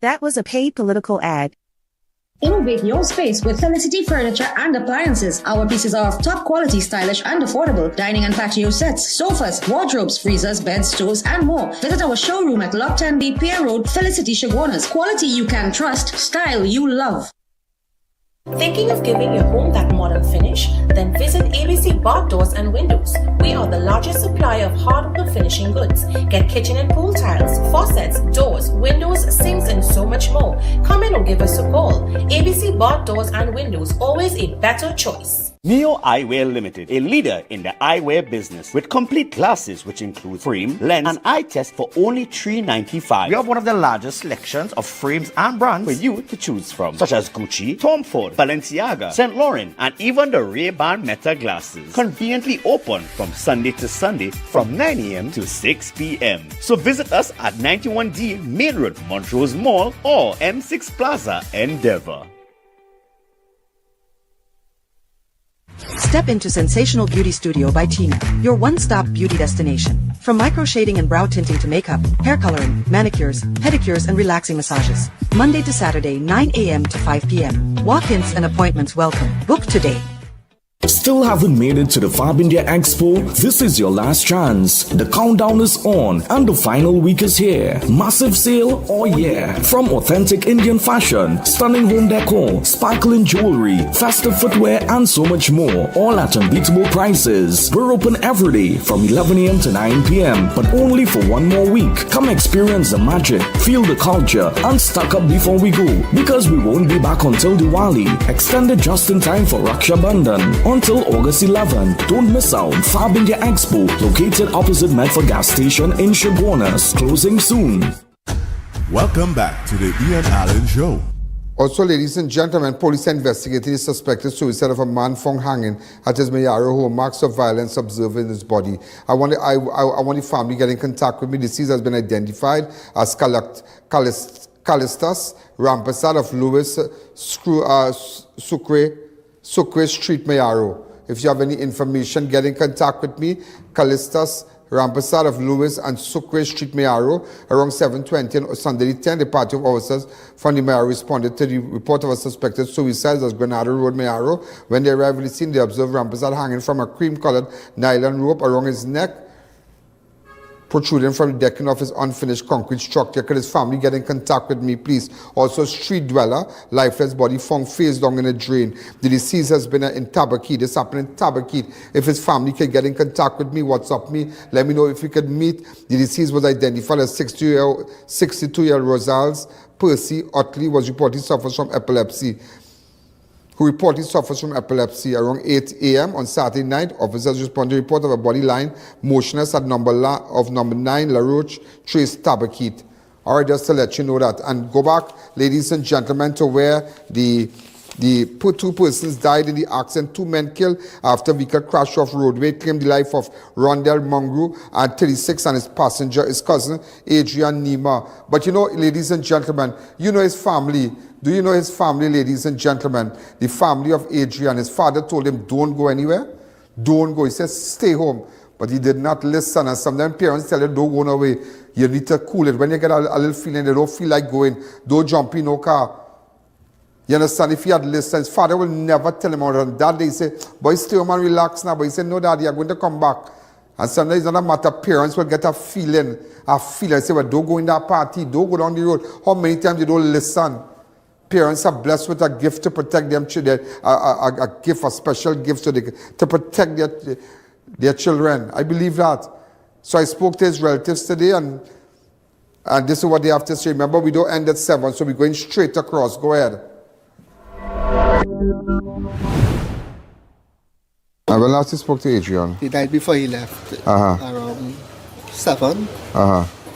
That was a paid political ad. Innovate your space with Felicity Furniture and Appliances. Our pieces are of top quality, stylish and affordable. Dining and patio sets, sofas, wardrobes, freezers, beds, stoves and more. Visit our showroom at Lot 10B Pier Road, Felicity Chaguanas. Quality you can trust, style you love. Thinking of giving your home that modern finish? Then visit ABC Bar Doors and Windows. We are the largest supplier of hardwood finishing goods. Get kitchen and pool tiles, faucets, doors, windows, sinks, and so much more. Come in or give us a call. ABC Bar Doors and Windows, always a better choice. Neo Eyewear Limited, a leader in the eyewear business with complete glasses which include frame, lens, and eye test for only $3.95. We have one of the largest selections of frames and brands for you to choose from, such as Gucci, Tom Ford, Balenciaga, St. Laurent, and even the Ray-Ban Meta glasses. Conveniently open from Sunday to Sunday from 9 a.m. to 6 p.m. So visit us at 91D Main Road, Montrose Mall, or M6 Plaza, Endeavour. Step into Sensational Beauty Studio by Tina, your one-stop beauty destination. From micro shading and brow tinting to makeup, hair coloring, manicures, pedicures, and relaxing massages. Monday to Saturday, 9 a.m. to 5 p.m. Walk-ins and appointments welcome. Book today. Still haven't made it to the Fab India Expo? This is your last chance. The countdown is on and the final week is here. Massive sale? Oh yeah. From authentic Indian fashion, stunning home decor, sparkling jewelry, festive footwear and so much more. All at unbeatable prices. We're open every day from 11 a.m. to 9 p.m. but only for one more week. Come experience the magic, feel the culture and stock up before we go. Because we won't be back until Diwali. Extended just in time for Raksha Bandhan. Until August 11. Don't miss out. Fab India Expo, located opposite Medford gas station in Chaguanas. Closing soon. Welcome back to the I.A.N Show. Also, ladies and gentlemen, police are investigating the suspected suicide of a man found hanging at his Mayaro home. Marks of violence observed in his body. I want the family get in contact with me. The deceased has been identified as Callistus Rampasad of Louis Sucre Street, Mayaro. If you have any information, get in contact with me. Callistus Rampasad of Louis and Sucre Street, Mayaro. Around 7:20 on Sunday the 10th, the party of officers from the Mayaro responded to the report of a suspected suicide at Granada Road, Mayaro. When they arrived at the scene, they observed Rampasad hanging from a cream-colored nylon rope around his neck protruding from the decking of his unfinished concrete structure. Could his family get in contact with me, please? Also, street dweller, lifeless body found face down in a drain. The deceased has been in Tabaquite. This happened in Tabaquite. If his family can get in contact with me, WhatsApp me. Let me know if we could meet. The deceased was identified as 62-year-old Rosales Percy Utley, was reported suffers from epilepsy. Around 8 a.m. on Saturday night. Officers responded to a report of a body lying motionless at number 9 La Roche Trace, Tabaquite. All right, just to let you know that. And go back, ladies and gentlemen, to where the two persons died in the accident. 2 men killed after vehicle crash off roadway. Claimed the life of Rondell Mungroo at 36 and his passenger, his cousin, Adrian Neemah. But you know, ladies and gentlemen, you know his family. Do you know his family, ladies and gentlemen? The family of Adrian. His father told him, don't go anywhere. Don't go. He said, stay home. But he did not listen. And sometimes parents tell you, don't go away. You need to cool it. When you get a little feeling, they don't feel like going, don't jump in no car. You understand? If he had listened, his father will never tell him. On that day, he say, boy, stay home and relax now. But he said, no, Daddy, you're going to come back. And sometimes it's not a matter. Parents will get a feeling. They say, well, don't go in that party. Don't go down the road. How many times you don't listen? Parents are blessed with a gift to protect them children, a gift, a special gift to protect their children. I believe that. So I spoke to his relatives today, and this is what they have to say. Remember, we don't end at 7, so we're going straight across. Go ahead. When last you spoke to Adrian? The night before he left, around 7.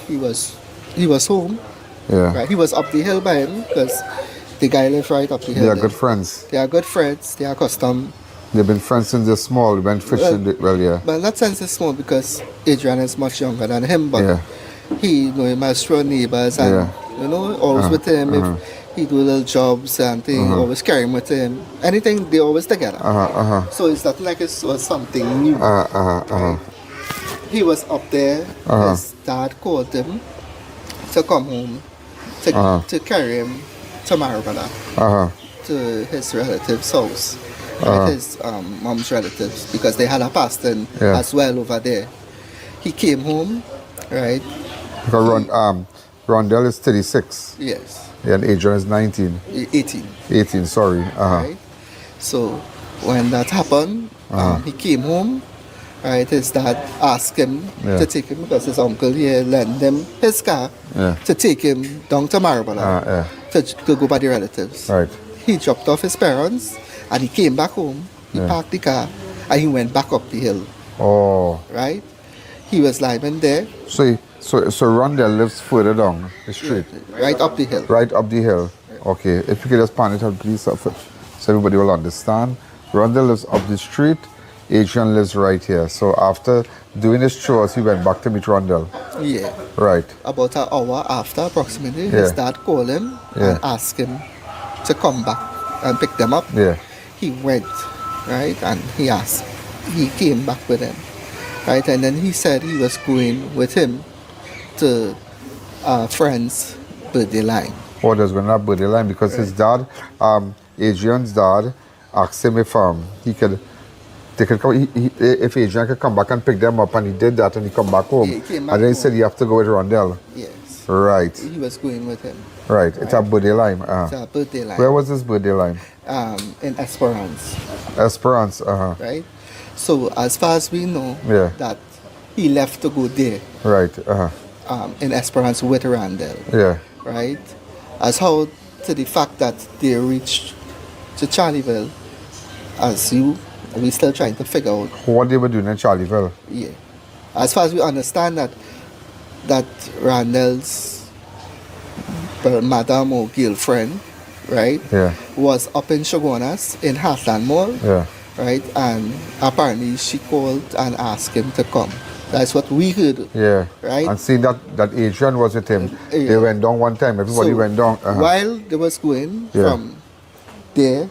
He was home. Yeah. Right. He was up the hill by him because the guy lives right up the hill. They are good friends. They are good friends. They are accustomed. They've been friends since they're small. They went fishing. Yeah. But in that sense, it's small because Adrian is much younger than him. But he know him as strong neighbors and always with him. If he do little jobs and things, always carry him with him. Anything, they always together. So it's not like it was something new. He was up there. His dad called him to come home to carry him to Maribela, to his relatives' house, his mom's relatives, because they had a pastor as well over there. He came home, right? Rondell is 36. Yes. And Adrian is 19. 18. 18, sorry. Right? So when that happened, he came home. Right, his dad asked him to take him because his uncle here lent him his car to take him down to Maribela to go by the relatives. Right. He dropped off his parents and he came back home. He parked the car and he went back up the hill. Oh. Right? He was lying there. So Rondell lives further down the street? Right up the hill. Right up the hill. Okay. If you could just pan it out, please, so everybody will understand. Rondell lives up the street. Adrian lives right here. So after doing his chores, he went back to meet Rondell. Yeah. Right. About an hour after, approximately, his dad called him and asked him to come back and pick them up. Yeah. He went, right, and he came back with him, right, and then he said he was going with him to a friend's birthday line. Oh, there's going to be a birthday line because his dad, Adrian's dad, asked him if he could. If Adrian could come back and pick them up, and he did that, and he come back home. He came back and then he home. said you have to go with Rondell. Yes. Right. He was going with him. Right. It's a birthday line. It's a birthday line. Where was this birthday line? In Esperance. Esperance. Right. So as far as we know, that he left to go there. Right. In Esperance with Rondell. Yeah. Right. As how to the fact that they reached to Charlieville, we're still trying to figure out what they were doing in Charlieville. Yeah. As far as we understand that Rondell's madam or girlfriend, right, was up in Chaguanas in Heartland Mall, right, and apparently she called and asked him to come. That's what we heard. Yeah. Right. And seeing that Adrian was with him, they went down one time. Everybody went down. While they was going from there,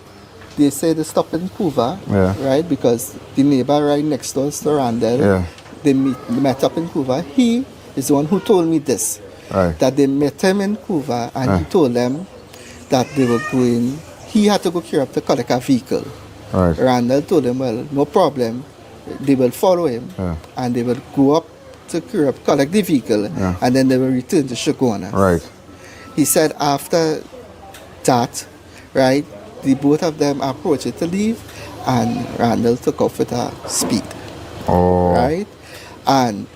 they said they stopped in Couva, right? Because the neighbor right next door to Rondell, they met up in Couva. He is the one who told me this, that they met him in Couva and he told them that they were going, he had to go carry up to collect a vehicle. Rondell told him, well, no problem, they will follow him and they will go up to to Europe, collect the vehicle, and then they will return to Chaguanas. Right. He said after that, right, the both of them approached it to leave, and Rondell took off with a speed. Oh. Right? And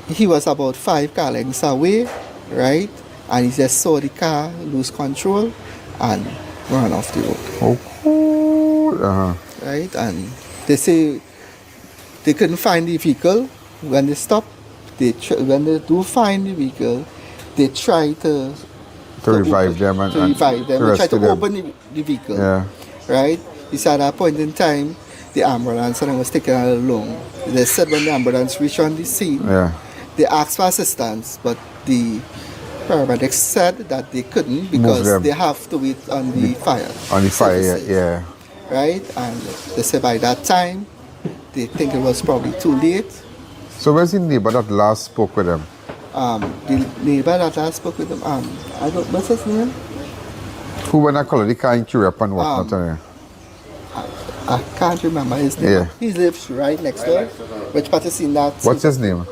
he was about 5 car lengths away, right? And he just saw the car lose control and run off the road. Oh, cool. Right? And they say they couldn't find the vehicle. When they stop, when they do find the vehicle, they try to revive them and they try to them. open the vehicle. Yeah. Right? He said at that point in time, the ambulance and was taken along. They said when the ambulance reached on the scene, they asked for assistance, but the paramedics said that they couldn't because they have to wait on the fire. On the fire, yeah. Right? And they said by that time, they think it was probably too late. So where's the neighbor that last spoke with him? The neighbor that last spoke with him, I don't, what's his name? Who when I call the car in Europe and whatnot? I can't remember his name. Yeah. He lives right next door. Which part is in that? What's his name?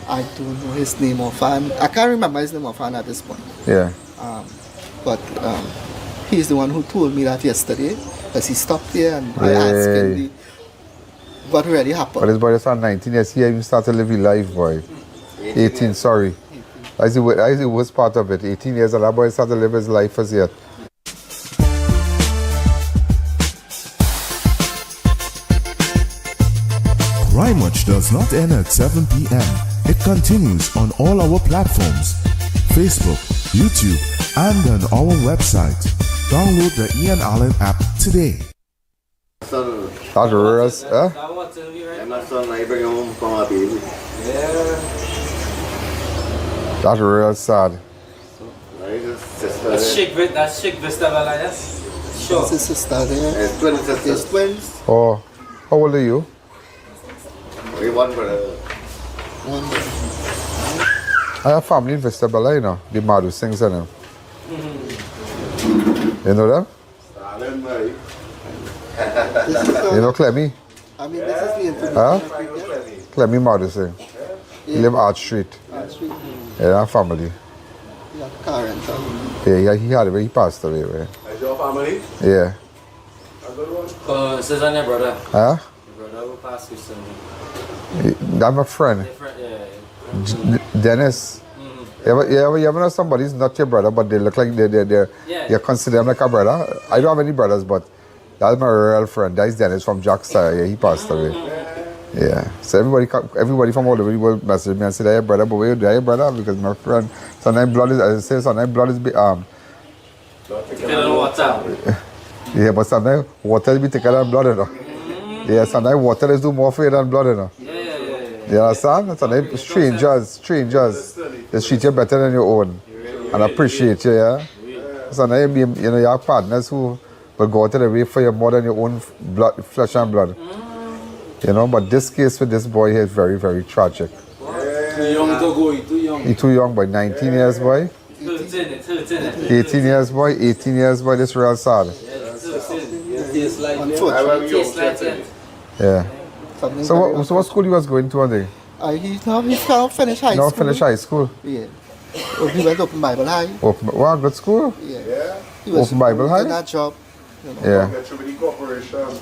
I don't know his name offhand. I can't remember his name offhand at this point. Yeah. But he's the one who told me that yesterday, because he stopped here and I asked him what really happened. But his boy is on 19 years. He even started living life, boy. 18, sorry. That's the worst part of it. 18 years and that boy started to live his life as yet. Crime Watch does not end at 7 p.m. It continues on all our platforms, Facebook, YouTube, and on our website. Download the Ian Allen app today. That's Russ, huh? That's real sad. That's chick Vistabella, yes? Sure. That's his sister there. His twins. Oh, how old are you? One brother. I have family in Vistabella, you know. The Madu sings in them. You know them? You know Clemmy? I mean, this is the information. Huh? Clemmy Madu sing. He live Arch Street. Yeah, family. Yeah, current. Yeah, he had it, he passed away. Right? Is your family? Yeah. This is on your brother. Huh? Your brother who passed recently. I'm a friend. Dennis. You ever know somebody's not your brother, but they look like you consider them like a brother? I don't have any brothers, but that's my real friend. That's Dennis from Jackson. Yeah, he passed away. Yeah. So everybody from all over the world message me and say, "Hey brother, but where you there, brother?" Because my friend, sometimes blood is, as I say, sometimes blood is yeah, but sometimes water is be thicker than blood, you know. Yeah, sometimes water is do more for you than blood, you know. You understand? Sometimes strangers, they treat you better than your own and appreciate you, yeah. Sometimes you know, you have partners who will go out of the way for you more than your own blood, flesh and blood. You know, but this case with this boy here is very, very tragic. Too young to go, too young. He's too young, boy. 19 years, boy. 18 years, boy. 18 years, boy. This is real sad. Yeah. So what school you was going to one day? He now finished high school. Now finished high school? Yeah. He went Open Bible High. Wow, good school? Yeah. He was Open Bible High? that job. You know. Yeah.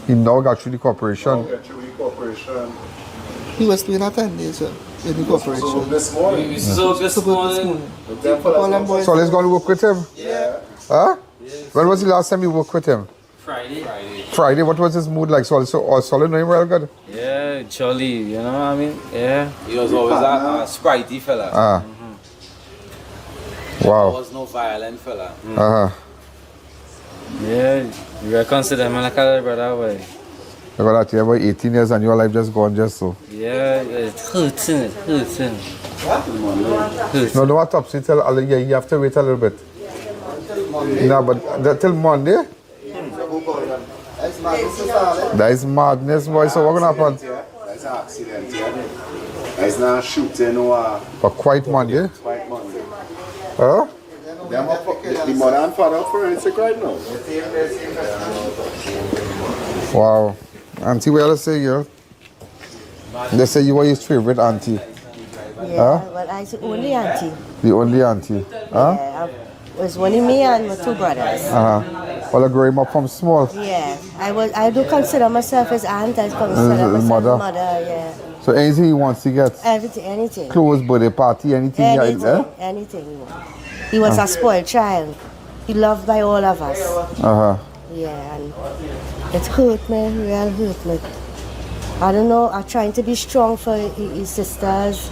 He now got through the corporation. He was doing attendance in the corporation. So this morning. So let's go and work with him? Yeah. Huh? When was the last time you worked with him? Friday. What was his mood like? So Solid know him real good? Yeah, Charlie, you know what I mean? Yeah. He was always a sprightly fella. Wow. He was no violent fella. Yeah, you consider him like a brother way. You got that about 18 years and your life just gone just so. Yeah, it's hurting. No, no, what up? So you have to wait a little bit. No, but till Monday? That is madness, boy. So what's going to happen? That's an accident, yeah. That's not shooting or... But quite Monday? Quite Monday. Huh? The mother and father are forensic right now. Wow. Auntie, what else say you? They say you were his favorite auntie. Yeah, well, I was the only auntie. The only auntie? Huh? Yeah, it was only me and my 2 brothers. Well, I grew him up from small. Yeah, I do consider myself as aunt. I consider myself mother. mother. Yeah. So anything he wants, he gets? Everything, anything. Clothes, birthday party, anything? Anything he wants. He was a spoiled child. He loved by all of us. Yeah, and it hurt me, real hurt me. I don't know, I'm trying to be strong for his sisters,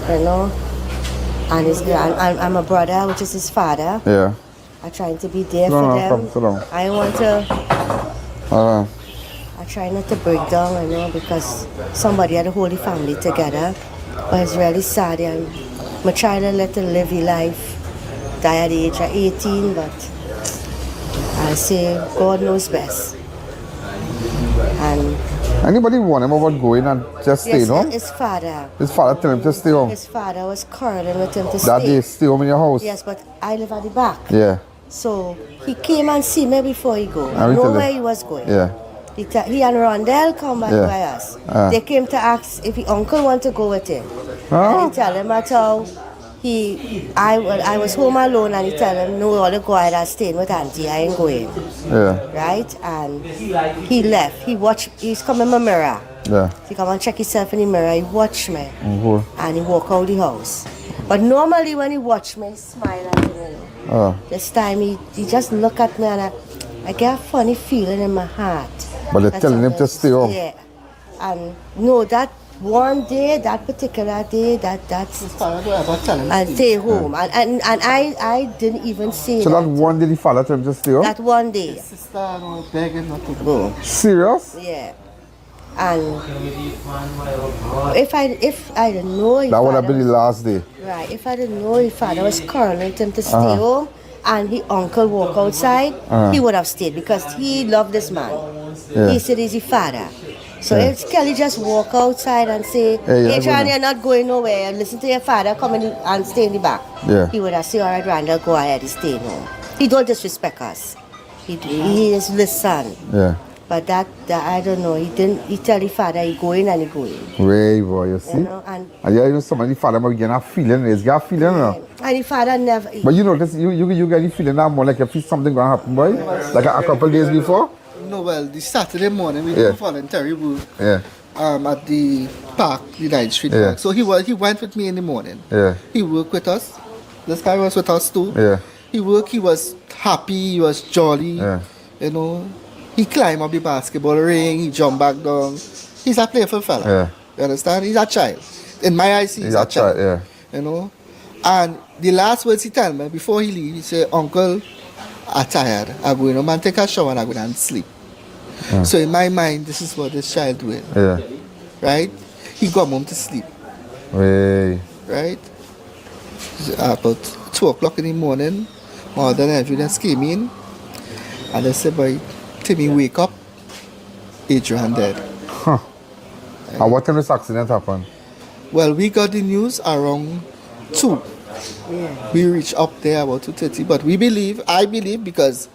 you know. And I'm a brother, which is his father. Yeah. I'm trying to be there for them. I want to... I try not to break down, you know, because somebody had to hold the family together. But it's really sad. And my child let him live his life. Died at the age of 18, but I say God knows best. And anybody warn him about going and just stay home? His father. His father tell him to stay home? His father was quarreling with him to stay. That day, stay home in your house? Yes, but I live at the back. Yeah. So he came and see me before he go. I know where he was going. Yeah. He and Rondell come by us. They came to ask if his uncle want to go with him. And he tell him at how I was home alone, and he tell him, no, all the go ahead and stay with auntie, I ain't going. Yeah. Right? And he left. He's come in my mirror. Yeah. He come and check himself in the mirror, he watch me. And he walk out the house. But normally when he watch me, he smile at me. This time he just look at me, and I get a funny feeling in my heart. But they're telling him to stay home. Yeah. And no, that one day, that particular day, that's and stay home. And I didn't even say so that one day the father told him to stay home? That one day. Sister was begging not to go. Serious? Yeah. And if I didn't know his that would have father, been the last day. Right. If I didn't know his father was quarreling him to stay home, and his uncle walk outside, he would have stayed because he loved this man. He said he's his father. So if Kelly just walk outside and say, hey, Adrian, you're not going nowhere, and listen to your father come in and stay in the back, he would have said, all right, Randall, go ahead, he's staying home. He don't disrespect us. He is his son. Yeah. But that I don't know. He tell the father he going and he going. Way boy, you see? You know, and you know somebody father might get a feeling. He's got a feeling, no? And the father never. But you notice you get the feeling that more like you feel something gonna happen, boy? Like a couple days before? No, well, the Saturday morning we did voluntary work. Yeah. At the park, the 9th Street Park. So he went with me in the morning. Yeah. He worked with us. This guy was with us too. Yeah. He worked, he was happy, he was jolly. Yeah. You know. He climbed up the basketball ring, he jumped back down. He's a playful fella. Yeah. You understand? He's a child. In my eyes, he's a child. Yeah. You know? And the last words he told me before he leave, he said, Uncle, I'm tired. I'm going home and take a shower and I'm going and sleep. Yeah. So in my mind, this is what this child doing. Yeah. Right? He got home to sleep. Way. Right? About 2 o'clock in the morning, mother and evidence came in, and they said, boy, Timmy, wake up. Adrian dead. Huh. And what time this accident happened? Well, we got the news around 2. Yeah. We reached up there about 2:30, but I believe because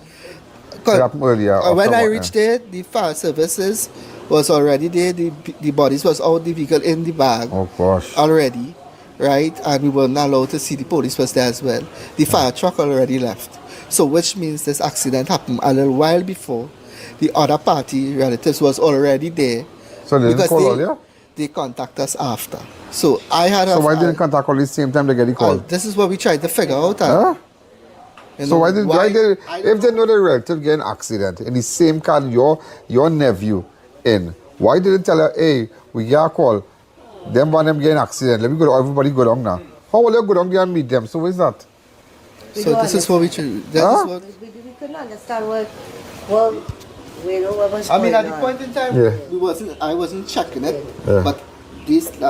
when I reached there, the fire services was already there, the bodies was out the vehicle in the bag already, right? And we were not allowed to see the police was there as well. The fire truck already left. So which means this accident happened a little while before. The other party relatives was already there. So they didn't call earlier? They contact us after. So I had So why didn't contact all the same time they get the call? This is what we tried to figure out. So why did if they know the relative get an accident in the same car your nephew in, why didn't tell her, hey, we get a call, them one them get an accident, everybody go down now. How will you go down there and meet them? So what is that? So this is what we tried. We couldn't understand what was I mean, going at the on. point in time, I wasn't checking it, but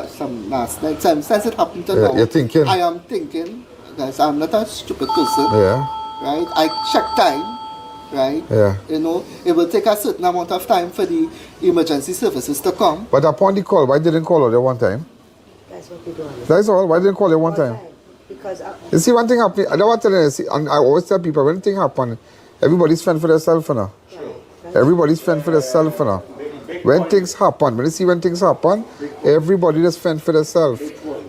some last night, since it happened to now, you're thinking. I am thinking, guys, I'm not a stupid person, right? I check time, right? Yeah. You know, it will take a certain amount of time for the emergency services to come. But upon the call, why didn't call her one time? That's what we do. That's all. Why didn't call her one time? Because you see, one thing happening, I don't want to tell you, see, and I always tell people, when anything happen, everybody's fend for themselves now. Everybody's fend for themselves now. When things happen, when you see when things happen, everybody just fend for themselves.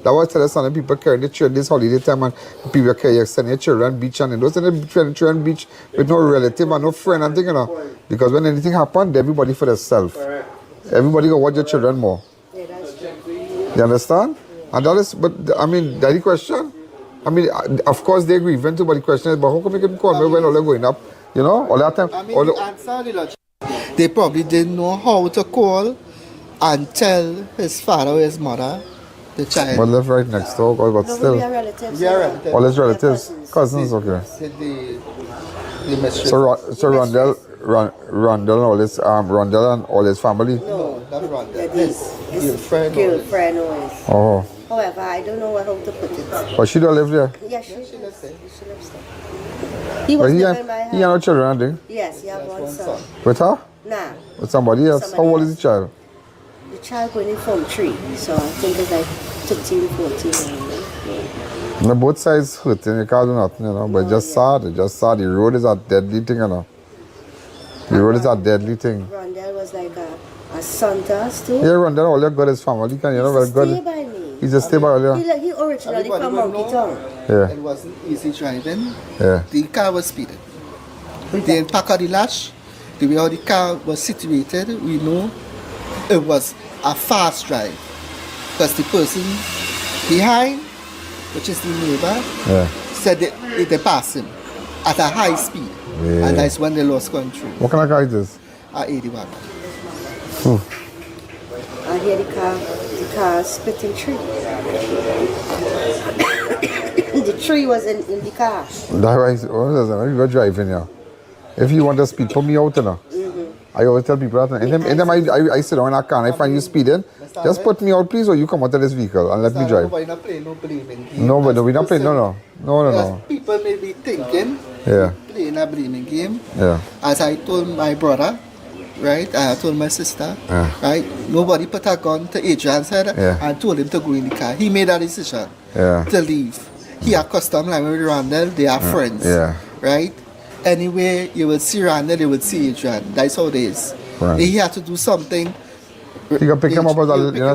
That was tell us some people carry the children this holiday time and people carry send your children beach and those send the children beach with no relative and no friend and thing, you know. Because when anything happen, everybody for themselves. Everybody go watch your children more. You understand? And that is, but I mean, that's the question. I mean, of course they agree too, but the question is, but how come you can call me when all they're going up? You know, all that time. I mean, the answer, they probably didn't know how to call and tell his father or his mother, the child. But live right next door, but still. We are relatives. All his relatives, cousins, okay. So Rondell and all his family. No, not Rondell. His girlfriend always. Oh. However, I don't know how to put it. But she don't live there? Yeah, she lives there. He was never in my house. He had no children, I think? Yes, he had one son. With her? Nah. With somebody else? How old is the child? The child going in Form 3, so I think it's like 13, 14. No, both sides hurting, you can't do nothing, you know, but just sad. The road is a deadly thing, you know. The road is a deadly thing. Rondell was like a son to us too. Yeah, Rondell, all your good is family, you know, very good. Stay by me. He just stay by you. He originally from Monkey Town. Yeah. It wasn't easy driving. Yeah. The car was speeding. The impact of the latch, the way how the car was situated, we know it was a fast drive. Because the person behind, which is the neighbor, said they passed him at a high speed. Yeah. And that's when they lost control. What kind of car is this? A AD Wagon. I hear the car splitting tree. The tree was in the car. That's right. You were driving, yeah. If you want to speed, put me out, you know. I always tell people that. And then I sit down in a car and I find you speeding. Just put me out, please, or you come out of this vehicle and let me drive. We're not playing no blaming game. No, but we're not playing. No. People may be thinking, playing a blaming game. Yeah. As I told my brother, right? I told my sister, right? Nobody put a gun to Adrian's head and told him to go in the car. He made a decision to leave. He had custom line with Rondell. They are friends, right? Anyway, you will see Rondell, you will see Adrian. That's how it is. Right. He had to do something. You can pick him up as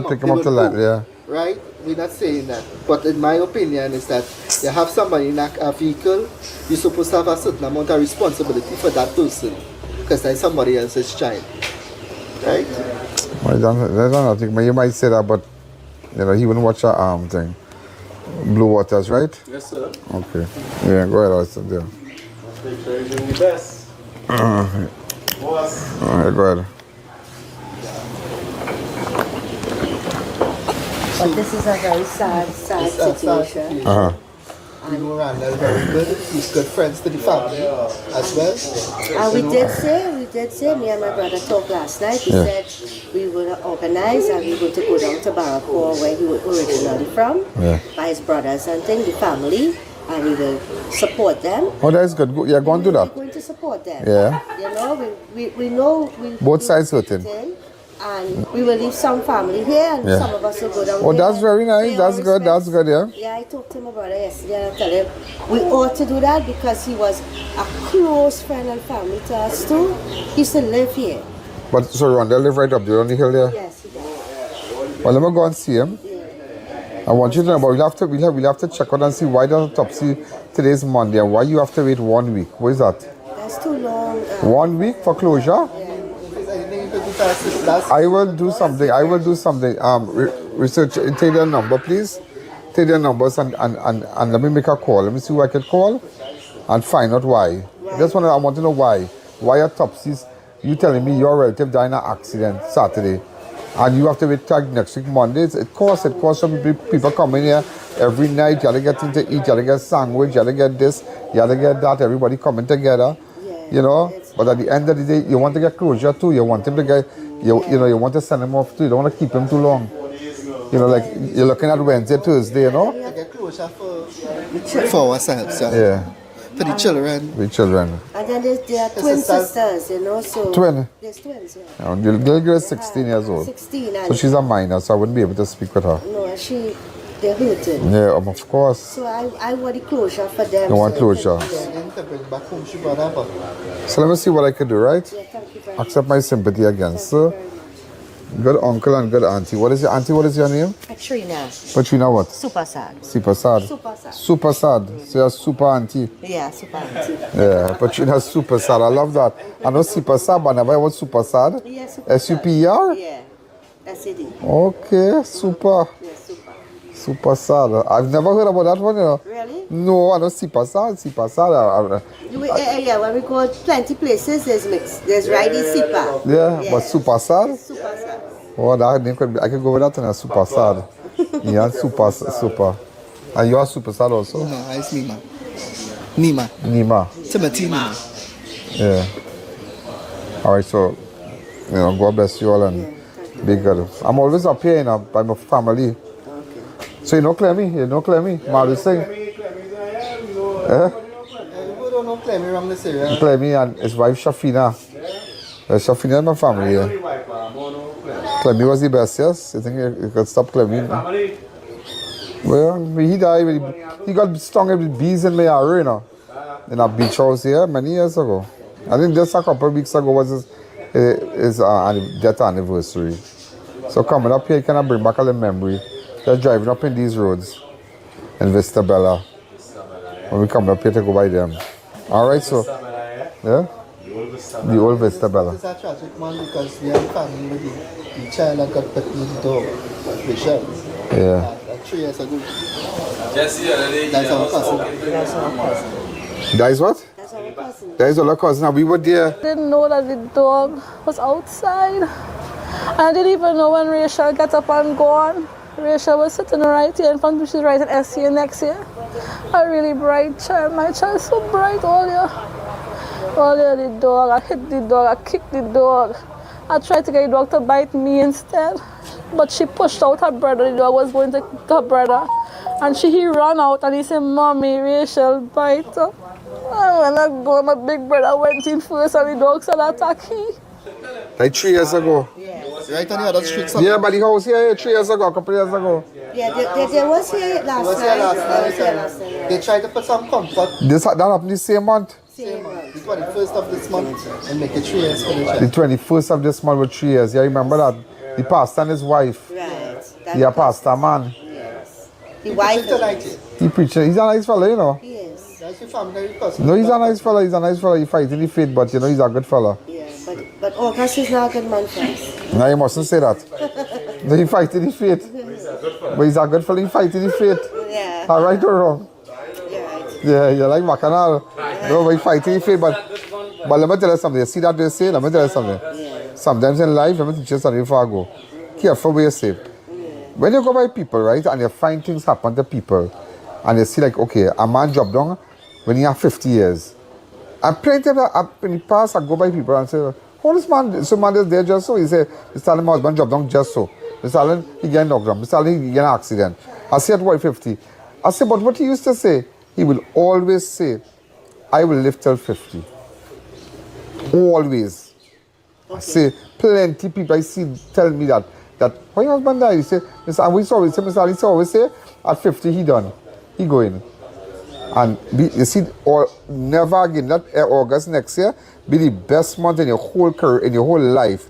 pick him up to light, Right? We're not saying that. But in my opinion is that you have somebody in a vehicle, you're supposed to have a certain amount of responsibility for that person. Because that's somebody else's child. Right? I don't think you might say that, but you know, he wouldn't watch a thing. Blue Waters, right? Yes, sir. Okay. Yeah, go ahead, Austin. Yeah. Make sure you're doing your best. Boss. All right, go ahead. But this is a very sad situation. You know Rondell very good. He's good friends to the family as well. We did say, me and my brother talked last night. He said we were organize and we were going to go down to Barracoa where he was originally from, by his brothers and things, the family, and we will support them. Oh, that's good. Yeah, go and do that. We're going to support them. Yeah. You know, we know both sides hurting. And we will leave some family here and some of us will go down there. Oh, that's very nice. That's good. That's good, yeah. Yeah, I talked to my brother yesterday and I tell him we ought to do that because he was a close friend and family to us too. He used to live here. But so Rondell live right up there on the hill there? Yes, he does. Well, let me go and see him. I want you to know, but we'll have to check out and see why the autopsy today is Monday and why you have to wait 1 week. What is that? That's too long. 1 week for closure? I will do something. Research. Take their number, please. Take their numbers and let me make a call. Let me see who I can call and find out why. I want to know why. Why autopsies? You telling me your relative died in an accident Saturday, and you have to wait till next week Monday. It costs some people coming here every night. You have to get things to eat. You have to get sandwich. You have to get this. You have to get that. Everybody coming together. You know. But at the end of the day, you want to get closure too. You want him to get, you want to send him off too. You don't want to keep him too long. You know, like you're looking at Wednesday, Thursday, you know. To get closure for ourselves, for the children. The children. And then there are twin sisters, you know. So twin. There's twins, The little girl is 16 years old. 16. So she's a minor, so I wouldn't be able to speak with her. No, they're hurting. Yeah, of course. So I want the closure for them. You want closure. So let me see what I can do, right? Yeah, thank you very Accept my sympathy again. So Good uncle and good auntie. What is your name? Katrina. Patrina what? Super sad. Super sad. Super sad. Super sad. So you're super auntie. Yeah, super auntie. Yeah, Patrina's super sad. I love that. I know super sad, but never was super sad. Yeah, super S-U-P-E-R? Yeah. S-A-D. Okay, super. Yeah, super. Super sad. I've never heard about that one, you know. Really? No, I know super sad. Super sad. Yeah, when we go plenty places, there's mixed. There's riding Sipa. Yeah, but super sad? Super sad. Oh, that name could be, I could go with that and a super sad. Yeah, super. And you are super sad also? No, it's Neemah. Neemah. Timothy Neemah. Yeah. All right, so, you know, God bless you all and be good. I'm always up here, you know, by my family. Okay. So you know Clemmy? Maru Singh? Clemmy and his wife Shafina. Shafina is my family, yeah. Clemmy was the best, yes? You think you could stop Clemmy? Well, he died, he got stung with bees in Mayaro, you know, in a beach house here many years ago. I think just a couple of weeks ago was his death anniversary. So coming up here, can I bring back a little memory? Just driving up in these roads in Vistabella. When we come up here to go by them. All right, so, yeah? The old Vistabella. It's a tragic man because we have family with the child that got put in the dog, Michelle. Yeah. 3 years ago. Just the other day, That's our cousin. That is what? That is our cousin. We were there. I didn't know that the dog was outside. I didn't even know when Rachel got up and gone. Rachel was sitting right here in front of me. She's writing SCA next year. A really bright child. My child is so bright all year. All year the dog. I hit the dog. I kicked the dog. I tried to get the dog to bite me instead. But she pushed out her brother. The dog was going to her brother. And he ran out and he said, Mommy, Rachel, bite her. And when I go, my big brother went in first and the dog started attacking. Like 3 years ago. Right on the other street. Yeah, but the house here 3 years ago, a couple of years ago. Yeah, they was here last night. They tried to put some comfort. That happened the same month? Same month. The 21st of this month and make it 3 years for the child. The 21st of this month with 3 years. Yeah, remember that? The pastor and his wife. Right. Yeah, pastor man. Yes. The wife. He preacher. He's a nice fellow, you know. He is. That's your family cousin. No, he's a nice fellow. He fights in the faith, but you know, he's a good fellow. Yeah, but August is not a good month for us. No, you mustn't say that. No, he fights in the faith. But he's a good fellow. He fights in the faith. Yeah. All right or wrong? Yeah, you like Bacchanal. No, but he fights in the faith. But let me tell you something. You see that they say? Let me tell you something. Sometimes in life, let me teach you something before I go. Careful where you say. When you go by people, right, and you find things happen to people, and you see like, okay, a man dropped down when he had 50 years. And plenty of that, in the past, I go by people and say, oh, this man is there just so. He say, Mr. Allen, my husband dropped down just so. Mr. Allen, he get knocked down. Mr. Allen, he get an accident. I say, at 50. I say, but what he used to say, he will always say, I will live till 50. Always. Okay. I say, plenty people I see tell me that why your husband died? He say, Mr. And we always say, Mr. Ali always say, at 50 he done. He going. And you see, or never again, that August next year, be the best month in your whole career, in your whole life.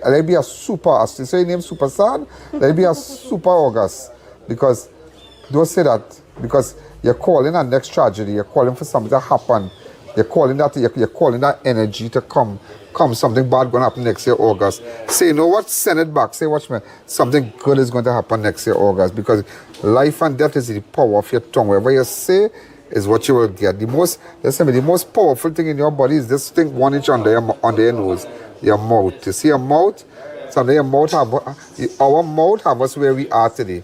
Let be a super, so your name super sad, let be a super August. Because, don't say that, because you're calling a next tragedy, you're calling for something to happen. You're calling that energy to come something bad going to happen next year, August. Say, you know what? Send it back. Say, watch me. Something good is going to happen next year, August. Because life and death is in the power of your tongue. Whatever you say is what you will get. The most powerful thing in your body is this thing 1 inch under your nose. Your mouth. You see your mouth? Someday our mouth have us where we are today.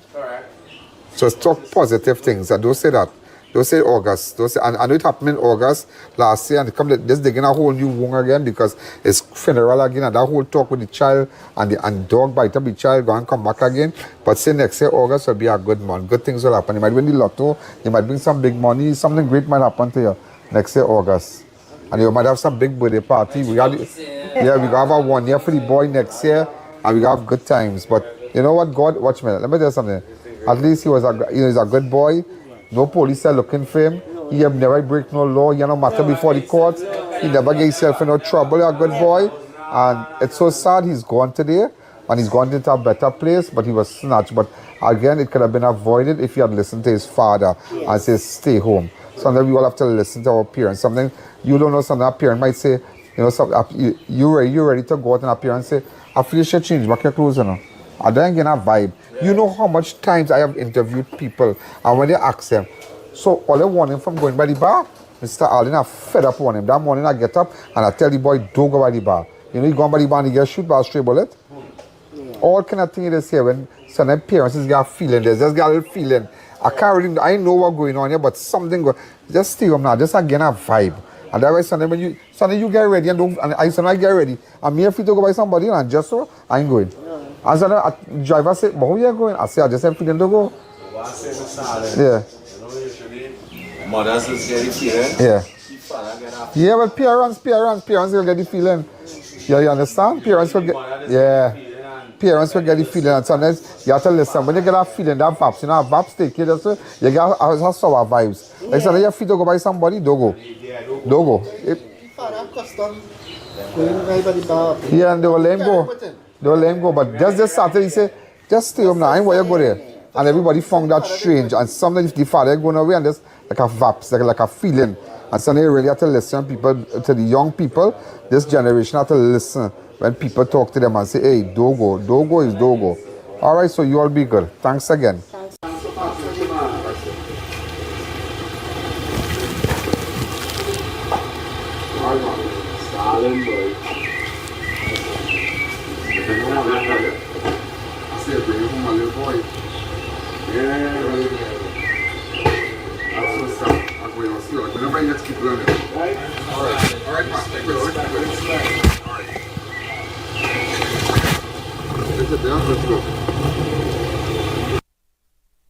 So talk positive things and don't say that. Don't say August. Don't say, and I know it happened in August last year, and just digging a whole new wound again because it's funeral again, and that whole talk with the child and the dog bite up the child, go and come back again. But say next year August will be a good month. Good things will happen. You might win the lotto, you might bring some big money, something great might happen to you next year August. And you might have some big birthday party. We gonna have a 1 year for the boy next year, and we gonna have good times. But you know what, God, watch me. Let me tell you something. At least he's a good boy. No police are looking for him. He have never break no law. He no matter before the court. He never get himself in no trouble. A good boy. And it's so sad he's gone today. and he's gone into a better place, but he was snatched. But again, it could have been avoided if he had listened to his father and said, stay home. Sometimes we all have to listen to our parents. Something you don't know, something our parent might say, you ready to go out, and our parents say, I feel you should change back your clothes, I don't get a vibe. You know how much times I have interviewed people, and when they ask them, so all I want him from going by the bar, Mr. Allen, I'm fed up on him. That morning I get up and I tell the boy, don't go by the bar. You go by the bar and you get shoot by a stray bullet. All kind of thing it is here when some parents get a feeling, they just got a little feeling. I know what's going on here, but something just stay home now, just again a vibe. And that way Sunday when you get ready and I get ready, I'm here for you to go by somebody and just so I ain't going. And so the driver said, but who you going? I say I just have feeling to go. Yeah. Mothers is getting feeling. Yeah. Yeah, but parents will get the feeling. Yeah, you understand? Parents will get, parents will get the feeling, and sometimes you have to listen. When you get that feeling, that vibes, vibes take you, you get a sour vibes. Like sometimes you feel to go by somebody, don't go. Don't go. Yeah, and they will let him go. They will let him go, but just this Saturday, he say, just stay home now, I ain't want you go there. And everybody found that strange, and sometimes the father going away, and just like a vibes, like a feeling. And so you really have to listen to the young people. This generation have to listen when people talk to them and say, hey, don't go is don't go. All right, so you all be good. Thanks again.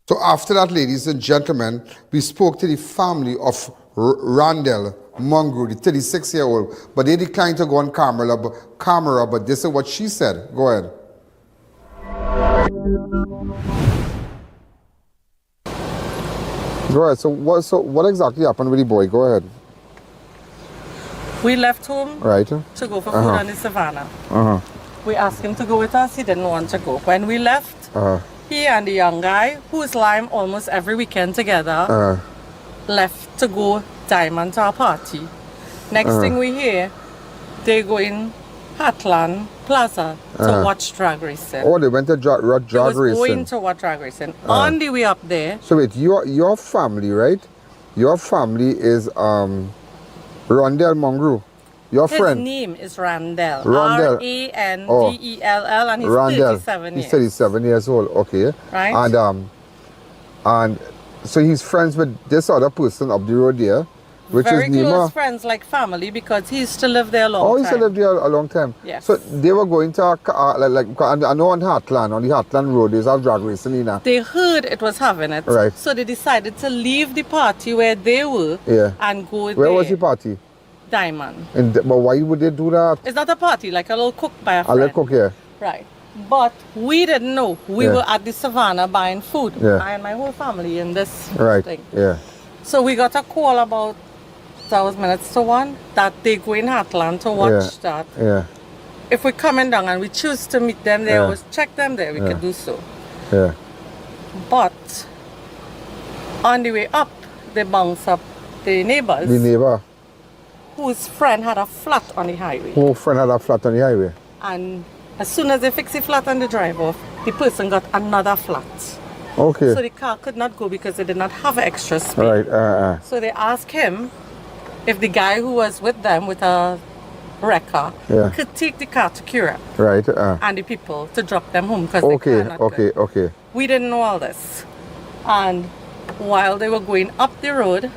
So after that, ladies and gentlemen, we spoke to the family of Rondell Mungroo, the 36-year-old, but they declined to go on camera, but this is what she said. Go ahead. Go ahead. So what exactly happened with the boy? Go ahead. We left home right to go for food on the savannah. We asked him to go with us. He didn't want to go. When we left, he and the young guy, who's lime almost every weekend together, left to go diamond to our party. Next thing we hear, they go in Hatland Plaza to watch drag racing. Oh, they went to drag racing. Going to watch drag racing. On the way up there. So wait, your family, right? Your family is Rondell Mungroo. Your friend. His name is Rondell. Rondell. Randell, and he's Rondell. 37 years. He's 37 years old. Okay. Right. And so he's friends with this other person up the road there, which very is Neemah. Close friends, like family, because he used to live there a long time. Oh, he used to live there a long time. Yes. So they were going to I know on the Heartland Road, there's a drag racing in there. They heard it was having it. Right. So they decided to leave the party where they were and go there. Where was the party? Diamond. But why would they do that? It's not a party, like a little cook by a friend. A little cook, yeah. Right. But we didn't know. We were at the savannah buying food. Yeah. I and my whole family in this thing. Yeah. So we got a call about 12 minutes to 1 that they go in Heartland to watch that. Yeah. If we're coming down and we choose to meet them there or check them there, we could do so. Yeah. But on the way up, they bounce up the neighbors. The neighbor. Whose friend had a flat on the highway. Whose friend had a flat on the highway? And as soon as they fix the flat and they drive off, the person got another flat. Okay. So the car could not go because they did not have extra space. Right. So they asked him if the guy who was with them with a wrecker could take the car to Cura. Right. And the people to drop them home because they cannot go. Okay. We didn't know all this. And while they were going up the road,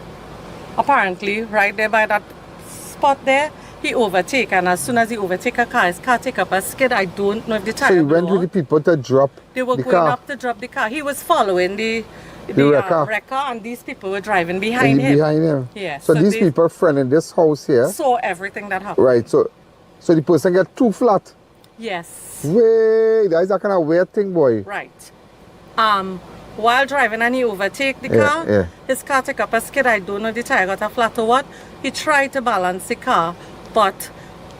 apparently right there by that spot there, he overtake, and as soon as he overtake a car, his car take up a skid. I don't know if the tire So he went with the people to drop They were the going car. up to drop the car. He was following the wrecker, and these people were driving behind him. Yeah. So these people friend in this house here saw everything that happened. Right. So the person get 2 flat. Yes. Wait, that is a kind of weird thing, boy. Right. While driving and he overtake the car, his car take up a skid. I don't know if the tire got a flat or what. He tried to balance the car, but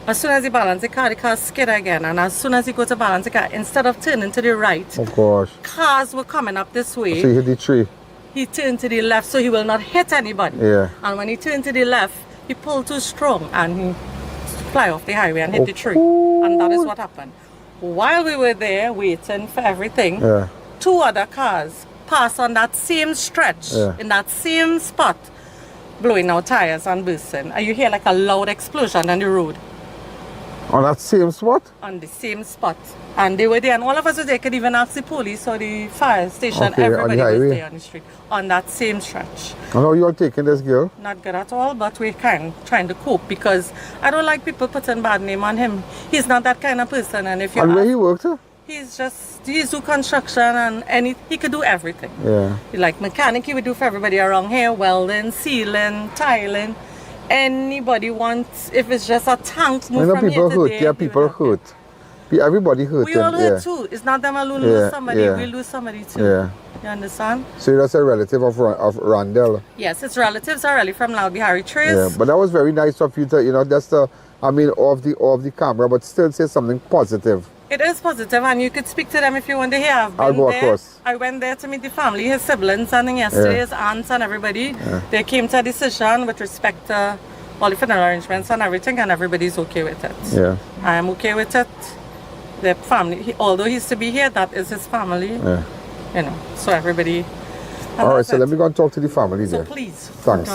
As soon as he balanced the car skid again. And as soon as he go to balance the car, instead of turning to the right, of course, cars were coming up this way. So he hit the tree. He turned to the left so he will not hit anybody. Yeah. And when he turned to the left, he pulled too strong and he fly off the highway and hit the tree. And that is what happened. While we were there waiting for everything, 2 other cars passed on that same stretch, in that same spot, blowing out tires and bursting. And you hear like a loud explosion on the road. On that same spot? On the same spot. And they were there, and all of us were there. Could even ask the police or the fire station. Everybody was there on the street, on that same stretch. And how you are taking this girl? Not good at all, but we're trying to cope because I don't like people putting bad name on him. He's not that kind of person. And if you where he worked? He's do construction and he could do everything. Yeah. Like mechanic, he would do for everybody around here, welding, sealing, tiling. Anybody wants, if it's just a tank move from people here to hurt. there. Yeah, people hurt. Everybody hurt. We all hurt too. It's not them alone lose somebody. We lose somebody too. Yeah. You understand? So that's a relative of Rondell. Yes, his relatives are really from Loud Bihari Trace. Yeah, but that was very nice of you to, that's the, off the camera, but still say something positive. It is positive, and you could speak to them if you want to hear. I'll go across. I went there to meet the family, his siblings, and yesterday his aunts and everybody. They came to a decision with respect to all the funeral arrangements and everything, and everybody's okay with it. Yeah. I am okay with it. The family, although he's to be here, that is his family. Yeah. You know, so everybody. All right, so let me go and talk to the family there. So please. Thanks.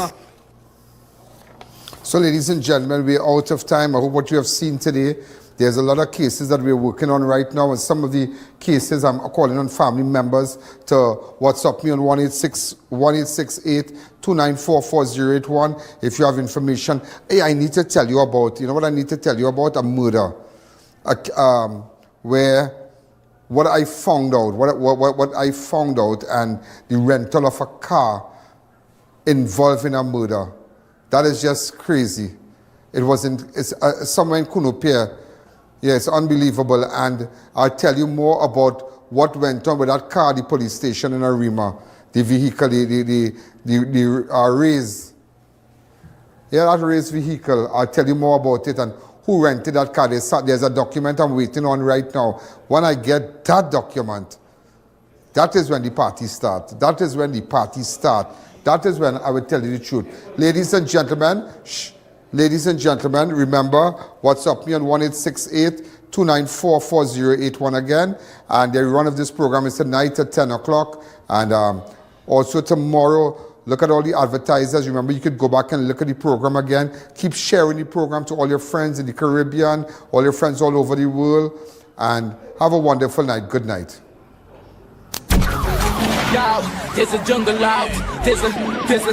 So ladies and gentlemen, we're out of time. I hope what you have seen today, there's a lot of cases that we're working on right now, and some of the cases I'm calling on family members to WhatsApp me on 1-868-294-4081 if you have information. Hey, I need to tell you about, you know what I need to tell you about? A murder. Where what I found out, and the rental of a car involved in a murder. That is just crazy. It's somewhere in Kunupia. Yeah, it's unbelievable. And I'll tell you more about what went on with that car, the police station in Arima, the vehicle, the raised. Yeah, that raised vehicle. I'll tell you more about it and who rented that car. There's a document I'm waiting on right now. When I get that document, that is when the party starts. That is when the party starts. That is when I will tell you the truth. Ladies and gentlemen, remember, WhatsApp me on 1-868-294-4081 again. And the run of this program is tonight at 10 o'clock. And also tomorrow, look at all the advertisers. Remember, you could go back and look at the program again. Keep sharing the program to all your friends in the Caribbean, all your friends all over the world. And have a wonderful night. Good night. Yo, there's a jungle out. There's a jungle out. There's a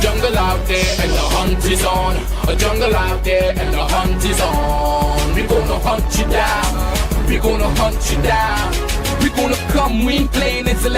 jungle out there and the hunt is on. A jungle out there and the hunt is on. We gonna hunt you down. We gonna hunt you down. We gonna come, we ain't playing, it's a